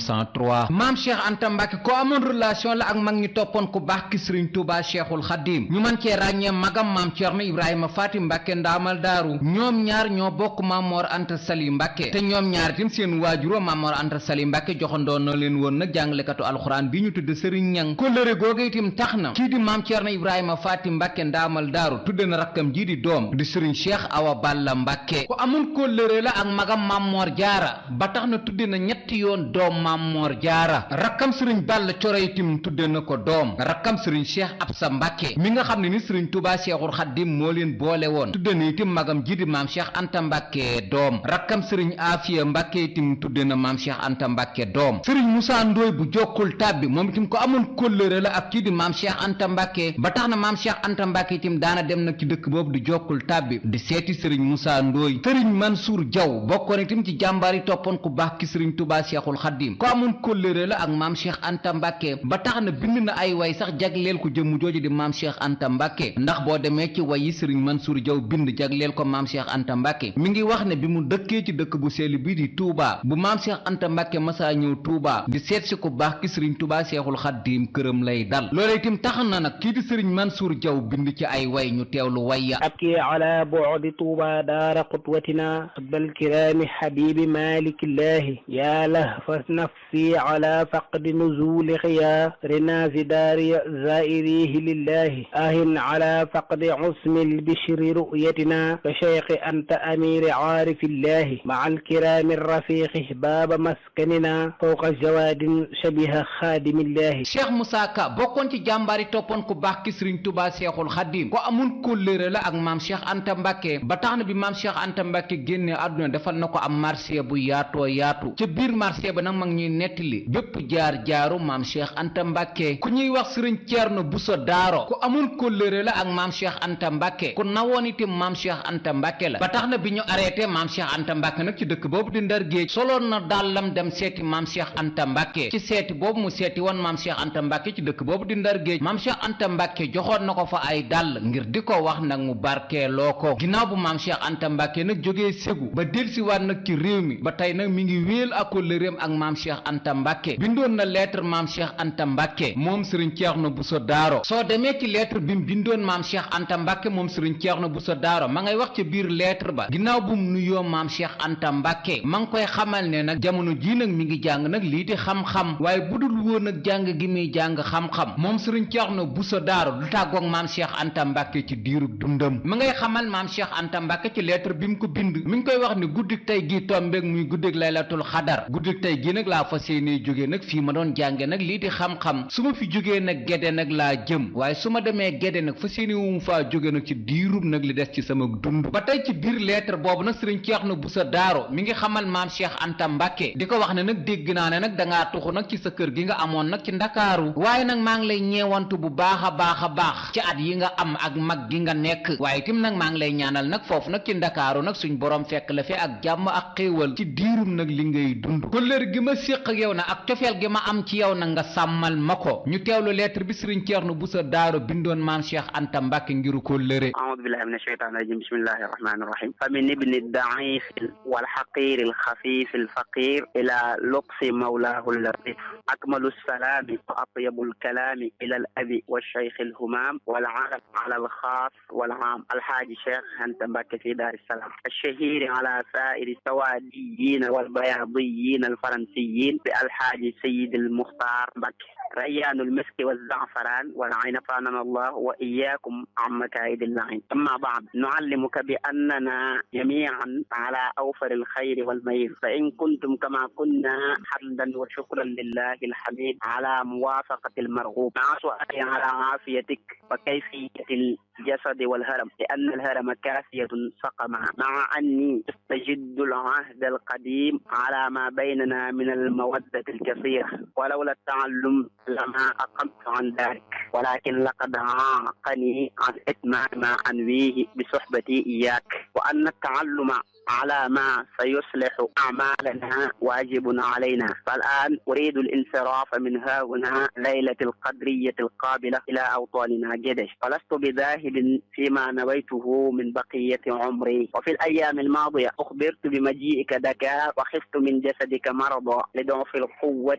1903 maam Cheikh Anta Mbàkke ko amoon relation la ak mag ñi toppoon ku baax ki Sëriñ Tuubaa Seexul Xaddim ñu mën cee ràññee magam maam Ceerno Ibrahima Faati Mbàkke ndaamal daaru ñoom ñaar ñoo bokk Maam Mor Anta Sali Mbàkke te ñoom ñaar tim seen waajuroo Maam Mor Anta Sali Mbàkke joxandoon na leen woon nag jàngalekatu alxuraan bi ñu tudd Sëriñ Ñang kóllëre googu itam tax na kii di maam Ceerno Ibrahima Faati Mbàkke ndaamal daaru tudde na rakkam ji di doom di Sëriñ Cheikh Awa Balla Mbàkke ku amoon kóllëre la ak magam Maam Mor Jaara ba tax na tudde na ñetti yoon doom Maam Mor Jaara rakkam Sëriñ Balla Coro itam tudde na ko doom rakkam Sëriñ Cheikh Absa Mbàkke mi nga xam ne ni Sëriñ Tuubaa Seexul Xaddim moo leen boole woon tudde na itam magam ji di maam Cheikh Anta Mbàkke doom rakkam Sëriñ Afiya Mbàkke itam tudde na maam Cheikh Anta Mbàkke doom Sëriñ Musaa Ndooy bu jokkul tàbbi moom itam ko amoon kóllëre la ak kii di maam Cheikh Anta Mbàkke ba tax na maam Cheikh Anta Mbàkke itam daana dem nag ci dëkk boobu di jokkul tàbbi di seeti Sëriñ Musaa Ndooy Sëriñ Mansuur Jaw bokkoon itam ci jàmbaar yi toppoon ku baax ki Sëriñ Tuubaa Seexul Xaddim ko amoon kóllëre la ak maam Cheikh Anta Mbàkke ba tax na bind na ay way sax jagleel ko jëmm jooju di maam Cheikh Anta Mbàkke ndax boo demee ci way yi Sëriñ Mansuur Jaw bind jagleel ko maam Cheikh Anta Mbàkke mi ngi wax ne bi mu dëkkee ci dëkk bu sell bii di Touba bu maam Cheikh Anta Mbàkke masaa ñëw Touba di seet si ku baax ki Sëriñ Tuubaa Seexul Xaddim këram lay dal loolee itam tax na nag kii di Sëriñ Mansuur Jaw bind ci ay way ñu teewlu way ya abki ala bu'di Touba daara qutwatina bal kiraami habibi malikillahi ya lahfa nafsi ala faqdi nuzuli xiyaarina zidaariya zairihi lillahi ahin ala faqdi usmi albishri ru'yatina ka cheikhi anta amiri aarifillahi maa alkiraami rafiqi baaba maskanina fawqa jawaadin shabiha xaadimillahi Cheikh Moussa Ka bokkoon ci jàmbaari toppoon ku baax ki Sëriñ Tuubaa Seexul Xaddim ko amun kóllëre la ak maam Cheikh Anta Mbàkke ba tax na bi maam Cheikh Anta Mbàkke génne àdduna defal na ko am marché bu yaatoo yaatu ca biir marché ba nag mag ñuy nettali bépp jaar jaaru maam Cheikh Anta Mbàkke ku ñuy wax Sëriñ Ceerno Buso Daaro ku amun kóllëre la ak maam Cheikh Anta Mbàkke ku nawoon itam maam Cheikh Anta Mbàkke la ba tax na bi ñu arrêté maam Cheikh Anta Mbàkke nag ci dëkk boobu di Ndar Géej soloon na dàllam dem seeti maam Cheikh Anta Mbàkke ci seeti boobu mu seeti woon maam Cheikh Anta Mbàkke ci dëkk boobu di Ndar Géej maam Cheikh Anta Mbàkke joxoon na ko fa ay dàll ngir di ko wax nag mu barkeeloo ko ginnaaw bu maam Cheikh Anta Mbàkke nag jógee Ségou ba delsiwaat nag ci réew mi ba tey nag mi ngi wéel ak kóllëreem ak maam Cheikh Anta Mbàkke bindoon na lettre maam Cheikh Anta Mbàkke moom Sëriñ Ceerno Buso Daaro soo demee ci lettre bi mu bindoon maam Cheikh Anta Mbàkke moom Sëriñ Ceerno Buso Daaro ma ngay wax ca biir lettre ba ginnaaw bu mu nuyoo maam Cheikh Anta Mbàkke ma ngi koy xamal ne nag jamono jii nag mi ngi jàng nag lii di xam-xam waaye budul woon nag jàng gi muy jàng xam-xam moom Sëriñ Ceerno Buso Daaro du tàggoog maam Cheikh Anta Mbàkke ci diirub dundam ma ngay xamal maam Cheikh Anta Mbàkke ci lettre bi mu ko bind mi ngi koy wax ne guddik tey gi tombeeg muy guddik laylatul xadar guddik tey gi nag laa fas yéenee jógee nag fii ma doon jànge nag lii di xam-xam su ma fi jógee nag Gédé nag laa jëm waaye su ma demee Gédé nag fas yéene wu mu faa jóge nag ci diirub nag li des ci sama dund ba tey ci biir lettre boobu nag Sëriñ Ceerno Buso Daaro mi ngi xamal maam Cheikh Anta Mbàkke di ko wax ne nag dégg naa ne nag dangaa tuxu nag ci sa kër gi nga amoon nag ci Ndakaaru waaye nag maa ngi lay ñeewantu bu baax a baax ci at yi nga am ak mag gi nga nekk waaye tim nag maa ngi lay ñaanal nag foofu nag ci Ndakaaru nag suñ borom fekk la fi ak jàmm ak xéewal ci diirum nag li ngay dund kóllëre gi ma séq ak yow na ak cofeel gi ma am ci yow na nga sàmmal ma ko ñu teewlu lettre bi Sëriñ Ceerno Buso Daaro bindoon maam Cheikh Anta Mbàkke ngiru kóllëre a'uudu billahi mina shaytaani rajiim bismillahi rahmaani rahim fa min ibni daif wal xaqir al xafif al faqir ila إلى لطف مولاه اللطيف. أكمل السلام وأطيب الكلام إلى الأبي والشيخ الهمام والعالم على الخاص والعام الحاج شيخ أنت مبكي في دار السلام، الشهير على سائر السواديين والبياضيين الفرنسيين بالحاج سيد المختار مبكي، ريان المسك والزعفران والعين فاننا الله وإياكم عن مكائد اللعين. أما بعد، نعلمك بأننا جميعا على أوفر الخير والميل، فإن كنتم كما كنا حمدا وشكرا لله الحميد على موافقة المرغوب، مع سؤالي على عافيتك وكيفية الجسد والهرم، لأن الهرم كافية سقما، مع أني استجد العهد القديم على ما بيننا من المودة الكثيرة، ولولا التعلم لما أقمت عن ذلك، ولكن لقد عاقني عن إتمام ما أنويه بصحبتي إياك، وأن التعلم على ما سيصلح أعمالنا واجب علينا. فالآن أريد الانصراف من ها هنا ليلة القدرية القابلة إلى أوطاننا جدش، ولست بذاهب فيما نويته من بقية عمري. وفي الأيام الماضية أخبرت بمجيئك دكار وخفت من جسدك مرضى لضعف القوة،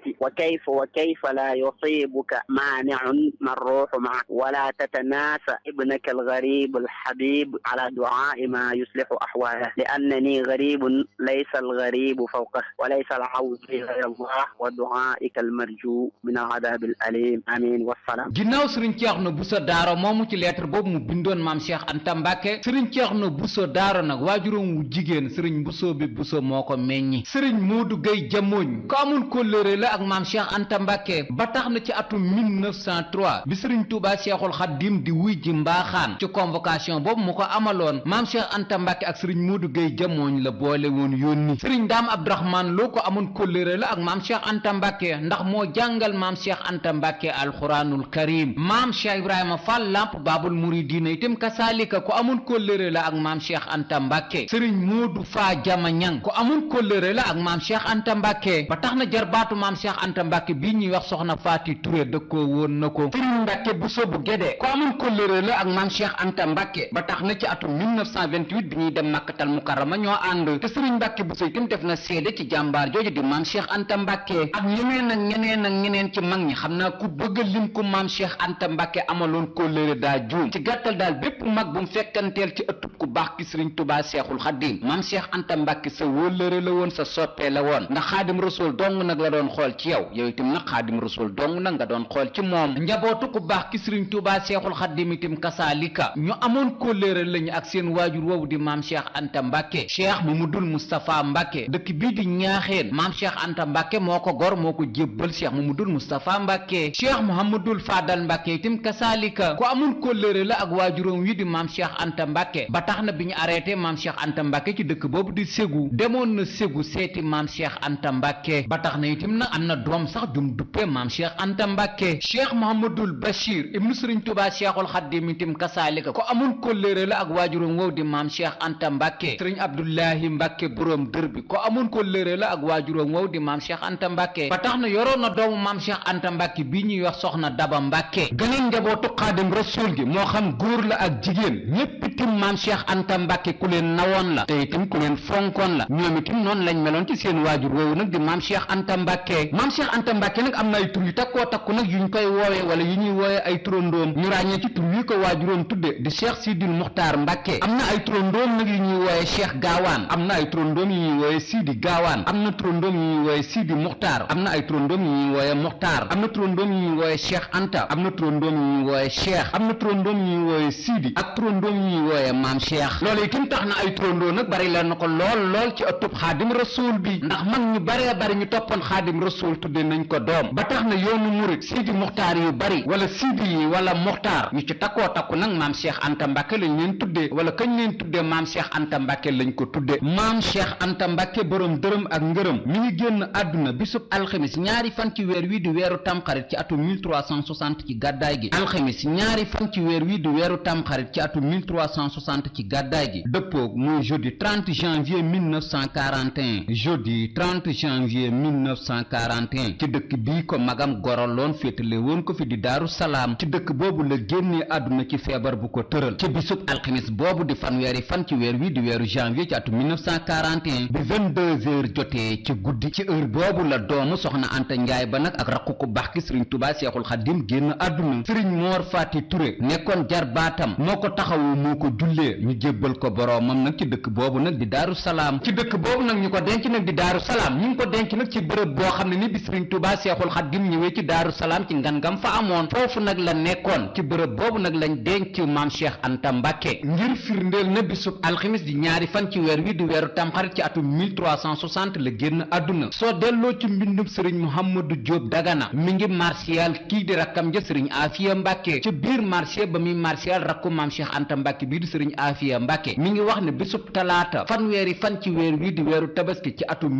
وكيف لا يصيبك مانع ما الروح معك، ولا تتناسى ابنك الغريب الحبيب على دعاء ما يصلح أحواله، لأنني غريب ليس الغريب فوقه، وليس العوز غير الله، ودعائك المرجو من العذاب الأليم. آمين والسلام. ginnaaw Serigne Cheikhouna Bousso Daaro moomu ci lettre boobu mu bindoon maam Cheikh Anta Mbacke, Serigne Cheikhouna Bousso Daaro nag waajuram wu jigéen Serigne Bousso bi Bousso moo ko meññi. Serigne Modou Gueye Jamooñ ko amoon kóllëre la ak maam Cheikh Anta Mbacke ba tax na ci atum 1903 bi Serigne Touba Cheikhul Khadim di wuy ji mbaaxaan ci convocation boobu mu ko amaloon maam Cheikh Anta Mbacke ak Serigne Modou Gueye Jamooñ la boole woon yónni. Serigne Dame Abdourahmane loo ko amoon kóllëre la ak maam Cheikh Anta Mbacke ndax moo jàngal maam Cheikh Anta Mbacke alxuraanul karim. maam Cheikh Ibrahima Fall Lamp Babul Mouridina itam kasaalika ko amoon kóllëre la ak maam Cheikh Anta Mbacke. Serigne Modou Fa Jama Ñang ko amoon kóllëre la ak maam Cheikh Anta Mbacke ba tax na jarbaatu maam Cheikh Anta Mbacke bii ñuy wax soxna Faati Touré dëkkoo woon na ko. Serigne Mbacke Bousso bu Gédé ko amoon kóllëre la ak maam Cheikh Anta Mbacke ba tax na ci atum 1928 bi ñuy dem Makkatal Mukarrama ñoo ànd te Serigne Mbacke Bousso itam def na seede ci jàmbaar jooju di maam Cheikh Anta Mbacke ak ñeneen ci mag ñi xam naa ku bëgg lim ko maam Cheikh Anta Mbacke amaloon kóllëre daa juum. ci gàttal daal bépp mag bu mu fekkanteel ci ëttub ku baax ki Serigne Touba Cheikhul Khadim maam Cheikh Anta Mbacke sa wóllëre la woon sa soppee la woon ndax Xaadim Rasul dong nag la doon xool ci yow itam nag Xaadim Rasul dong nag nga doon xool ci moom. njabootu ku baax ki Serigne Touba Cheikhul Khadim itam kasaalika ñu amoon kóllëre lañu ak seen waajur woowu di maam Cheikh Anta Mbacke. Cheikh Mamadul Moustapha Mbacke dëkk bii di Ñaaxeen maam Cheikh Anta Mbacke moo ko gor moo ko jébbal Cheikh Mamadul Moustapha Mbacke. Cheikh Mouhamadul Fadal Mbacke itam kasaalika ko amoon kóllëre la ak waajuram wi di maam Cheikh Anta Mbacke ba tax na bi ñu arrêté maam Cheikh Anta Mbacke ci dëkk boobu di Ségou demoon na Ségou seeti maam Cheikh Anta Mbacke ba tax na itam na am na doom sax jum duppee maam Cheikh Anta Mbacke. Cheikh Mouhamadul Bachir ibnu Serigne Touba Cheikhul Khadim itam kasaalika ko amoon kóllëre la ak waajuram woowu di maam Cheikh Anta Mbacke. Serigne Abdoulahi Mbacke borom dër bi ko amoon kóllëre la ak waajuram woowu di maam Cheikh Anta Mbacke ba tax na yoroon na doomu maam Cheikh Anta Mbacke bii ñuy wax soxna Daba Mbacke. gëneen njabootu Xaadim Rasul gi moo xam góor la ak jigéen ñépp itam maam Cheikh Anta Mbacke ku leen nawoon la te itam ku leen fonkoon la ñoom itam noonu lañ meloon ci seen waajur woowu nag di maam Cheikh Anta Mbacke. maam Cheikh Anta Mbacke nag am na ay tur yu takkoo takku nag yuñ koy woowee wala yu ñuy woowee ay turandoom ñu ràññee ci tur yi ko waajuroom tudde di Cheikh Sidil Muxtaar Mbacke. am na ay turandoom nag yu ñuy woowee Cheikh Gaawaan am na ay turandoom yu ñuy wooye Sidi Gaawaan am na turandoom yu ñuy wooye Sidi Muxtaar am na ay turandoom yu ñuy wooye Muxtaar am na turandoom yu ñuy wooye Cheikh Anta am na turandoom yu ñuy wooye Cheikh am na turandoom yu ñuy wooye Sidi ak turandoom yu ñuy wooye Maam Cheikh. loolu itam tax na ay turandoo nag bari la na ko lool ci ëttub Xaadim Rasul bi ndax mag ñu baree bari ñu toppoon Xaadim Rasul tudde nañ ko doom ba tax na yoonu murit Sidi Muxtaar yu bari wala Sidi yi wala Muxtaar ñu ci takkoo takku nag Maam Cheikh Anta Mbacke lañ leen tuddee wala kañ leen tuddee Maam Cheikh Anta Mbacke lañ ko tuddee. Maam Cheikh Anta Mbacke borom dërëm ak ngërëm mi ngi génn àdduna bisub alxamis ñaari fan ci weer wi di weeru tamxarit ci atum 1360 ci gàddaay gi alxamis alxamis ñaari fan ci weer wi di weeru tamxarit ci atum 1360 ci gàddaay gi dëppoog muy jeudi 30 janvier 1941 jeudi 30 janvier 1941 ci dëkk bii ko magam goroloon féetale woon ko fi di daaru salaam ci dëkk boobu la génnee àdduna ci feebar bu ko tëral ci bisub alxamis boobu di fanweeri fan ci weer wi di weeru janvier ci atum 1941 bi 22 heures jotee ci guddi ci heure boobu la doomu soxna Anta Njaay ba nag ak rakku ku baax ki sëriñ Tuubaa Seexul Xaddim génn àdduna sëriñ Moor Faati Ture nekkoon jarbaatam moo ko taxawu moo ko jullee ñu jébbal ko boroomam nag ci dëkk boobu nag di daaru salaam ci dëkk boobu nag ñu ko denc nag di daaru salaam ñu ngi ko denc nag ci bërëb boo xam ne ni bi sëriñ Tuubaa Seexul Xaddim ñëwee ci daaru salaam ci ngan-ngam fa amoon foofu nag la nekkoon ci bërëb boobu nag lañ denc maam Cheikh Anta Mbàkke ngir firndeel na bisub alxamis di ñaari fan ci weer wi di weeru tamxarit ci atum 1360 la génn àdduna soo delloo ci mbindum sëriñ Mouhamadou Diop Dagana mi ngi martial kii di rakkam ja sëriñ Afiya Mbàkke ci biir marché ba muy martial rakku maam Cheikh Anta Mbàkke bii di sëriñ Afiya Mbàkke mi ngi wax ne bisub talaata fanweeri fan ci weer wi di weeru tabaski ci atum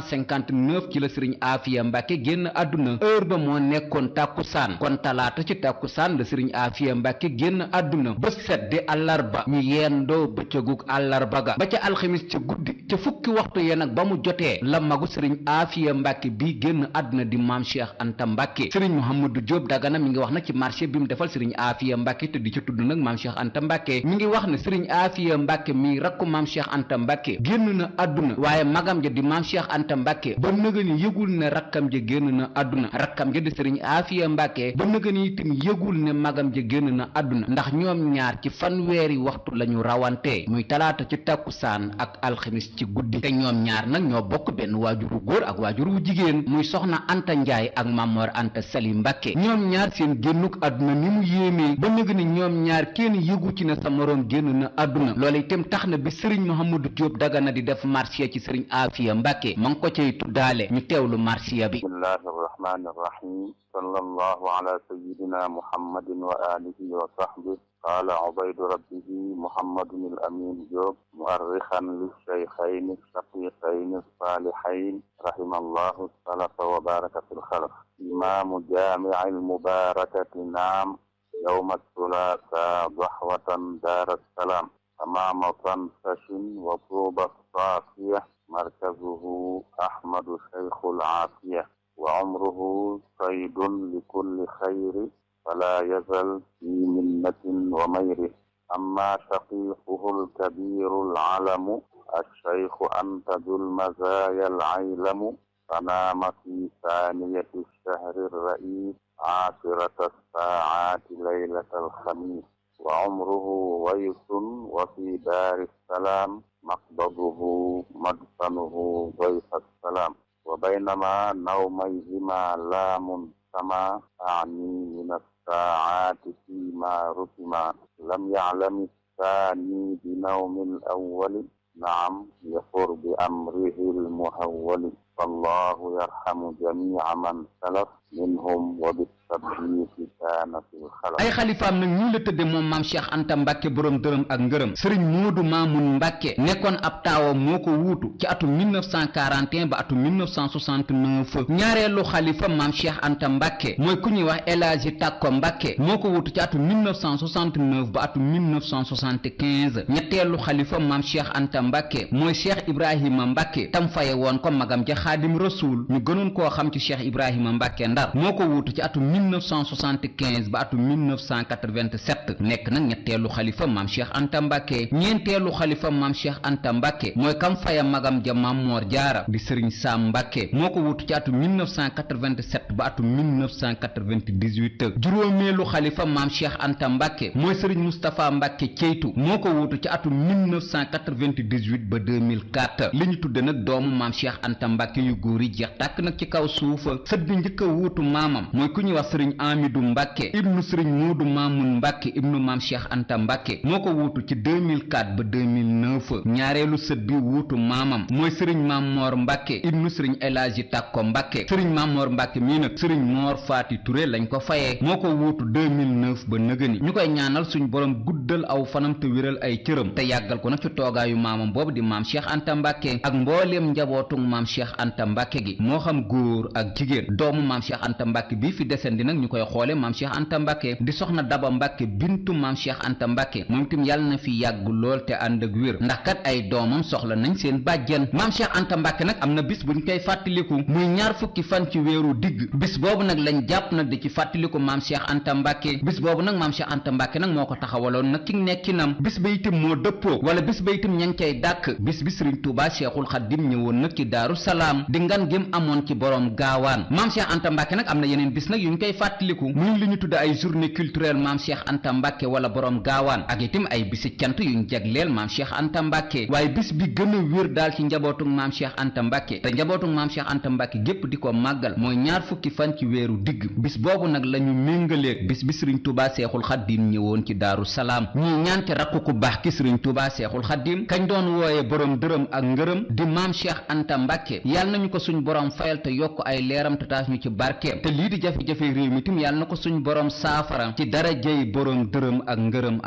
1359 ci la sëriñ Afiya Mbàkke génn àdduna heure ba moo nekkoon tàkkusaan kon talaata ci tàkkusaan la sëriñ Afiya Mbàkke génn àdduna ba set di àllarba ñu yendoo bëccëgug àllarba ga ba ca alxamis ca guddi ca fukki waxtu yee nag ba mu jotee la magu sëriñ Afiya Mbàkke bii génn àdduna di maam Cheikh Anta Mbàkke sëriñ Mouhamadou Diop Dagana mi ngi wax nag ci marché bi mu defal sëriñ Afiya Mbàkke te di ci tudd nag maam Cheikh Anta Mbàkke mi ngi wax ne sëriñ Afiya Mbàkke mi rakku maam Cheikh Anta Mbàkke génn na àdduna waaye magam ja di maam Cheikh Anta Mbàkke ba nëgëni yëgul ne rakkam ja génn na àdduna rakkam ja di sëriñ Afiya Mbàkke ba nëgëni itam yëgul ne magam ja génn na àdduna ndax ñoom ñaar ci fanweeri waxtu lañu rawante muy talaata ci takkusaan ak alxamis ci guddi te ñoom ñaar nag ñoo bokk benn waajuru góor ak waajuru jigéen muy soxna Anta Njaay ak Mamor Anta Sali Mbàkke ñoom ñaar seen génnuk àdduna ni mu yéemee ba nëg ni ñoom ñaar kenn yëgu ci ne sa moroom génn na àdduna loola itam tax na bi sëriñ Mouhamadou Diop Dagana di def marsiya ci sëriñ Afiya Mbàkke ma ngi ko cay tuddaale ñu teewlu marsiya bi bismillahi rahmani rahim sallallahu ala sayyidina muhammadin wa alihi wa sahbihi قال عبيد ربه محمد الأمين جوب مؤرخا للشيخين الشقيقين الصالحين رحم الله السلف وبارك في الخلق إمام جامع المباركة نام يوم الثلاثاء ضحوة دار السلام أمام طنفش وطوبى الصافية مركزه أحمد شيخ العافية وعمره صيد لكل خير فلا يزل في منة وميره أما شقيقه الكبير العلم الشيخ أنت ذو المزايا العيلم فنام في ثانية الشهر الرئيس عاشرة الساعات ليلة الخميس وعمره غيث وفي دار السلام مقبضه مدفنه ضيف السلام وبينما نوميهما لام كما أعني من الساعات فيما رسما لم يعلم الثاني بنوم الأول نعم يفر بأمره المهول فالله يرحم جميع من سلف منهم وبالتبريك كان في الخلق ay xalifaam nag ñu la tëdde moom maam Cheikh Anta Mbàkke boroom dërëm ak ngërëm sëriñ Moodu Maamun Mbàkke nekkoon ab taawam moo ko wuutu ci atum 1941 ba atum 1969 ñaareelu xalifa maam Cheikh Anta Mbàkke mooy ku ñuy wax El Hadji Tàkko Mbàkke moo ko wuutu ci atum 1969 ba atum 1975 ñetteelu xalifa maam Cheikh Anta Mbàkke mooy Cheikh Ibrahima Mbàkke tam faye woon ko magam ja Xaadim Rasuul ñu gënoon koo xam ci Cheikh Ibrahima Mbàkke Ndar moo ko wuutu ci atum 1975 ba atum 1987 nekk nag ñetteelu xalifa maam Cheikh Anta Mbàkke ñeenteelu xalifa maam Cheikh Anta Mbàkke mooy kam faya magam ja Maam Moor Jaara di sëriñ Saam Mbàkke moo ko wuutu ci atum 1987 ba atum 1998 juróomeelu xalifa maam Cheikh Anta Mbàkke mooy sëriñ Moustapha Mbàkke Ceytu moo ko wuutu ci atum 1998 ba 2004 li ñu tudde nag doomu maam Cheikh Anta Mbàkke yu góor yi jeex tàkk nag ci kaw suufa sët bi njëkk a wuutu maamam mooy ku ñuy wax sëriñ Amidou Mbàkke ibnu sëriñ Moodu Maamun Mbàkke ibnu maam Cheikh Anta Mbàkke moo ko wuutu ci 2004 ba 2009 ñaareelu sët bi wuutu maamam mooy sëriñ Maam Moor Mbàkke ibnu sëriñ El Hadji Tàkko Mbàkke sëriñ Maam Moor Mbàkke mii nag sëriñ Moor Faati Ture lañ ko fayee moo ko wuutu 2009 ba nëgëni ñu koy ñaanal suñ borom guddal aw fanam te wéral ay cëram te yàggal ko nag ci toogaayu maamam boobu di maam Cheikh Anta Mbàkke ak mbooleem njabootug maam Cheikh Anta Mbàkke gi moo xam góor ak jigéen doomu maam Cheikh Cheikh Anta Mbàkke bii fi desandi nag ñu koy xoole maam Cheikh Anta Mbàkke di soxna Daba Mbàkke bintu maam Cheikh Anta Mbàkke moom itam yàlla na fi yàgg lool te ànd ak wér ndax kat ay doomam soxla nañ seen bàjjen maam Cheikh Anta Mbàkke nag am na bis buñ koy fàttaliku muy ñaar fukki fan ci weeru digg bis boobu nag lañ jàpp nag di ci fàttaliku maam Cheikh Anta Mbàkke bis boobu nag maam Cheikh Anta Mbàkke nag moo ko taxawaloon nag ci nekkinam bis ba itam moo dëppoo wala bis ba itam ña ngi cay dàkk bis bi Sëriñ Tuubaa Cheikhul Xaddim ñëwoon nag ci Daaru Salaam di ngan gém amoon ci borom gaawaan maam Cheikh Anta Mbàkke nag am na yeneen bis nag yu ñu koy fàttaliku muy li ñu tudd ay journée culturelle maam Cheikh Anta Mbàkke wala borom gaawaan ak itam ay bisi cant yu ñu jagleel maam Cheikh Anta Mbàkke waaye bis bi gën a wér daal ci njabootug maam Cheikh Anta Mbàkke te njabootug maam Cheikh Anta Mbàkke gépp di ko màggal mooy ñaar fukki fan ci weeru digg bis boobu nag la ñu méngaleeg bis bi Sëriñ Tuubaa Seexul Xaddim ñëwoon ci Daaru Salaam ñii ñaan ci rakku ku baax ki Sëriñ Tuubaa Seexul Xaddim kañ doon wooye borom dërëm ak ngërëm di maam Cheikh Anta Mbàkke yàlla nañu ko suñ borom fayal te yokk ay leeram te taas ñu ci barkeem te lii di jafe-jafe réew mi tim yàlla na ko suñ borom saafara ci darajey borom dërëm ak ngërëm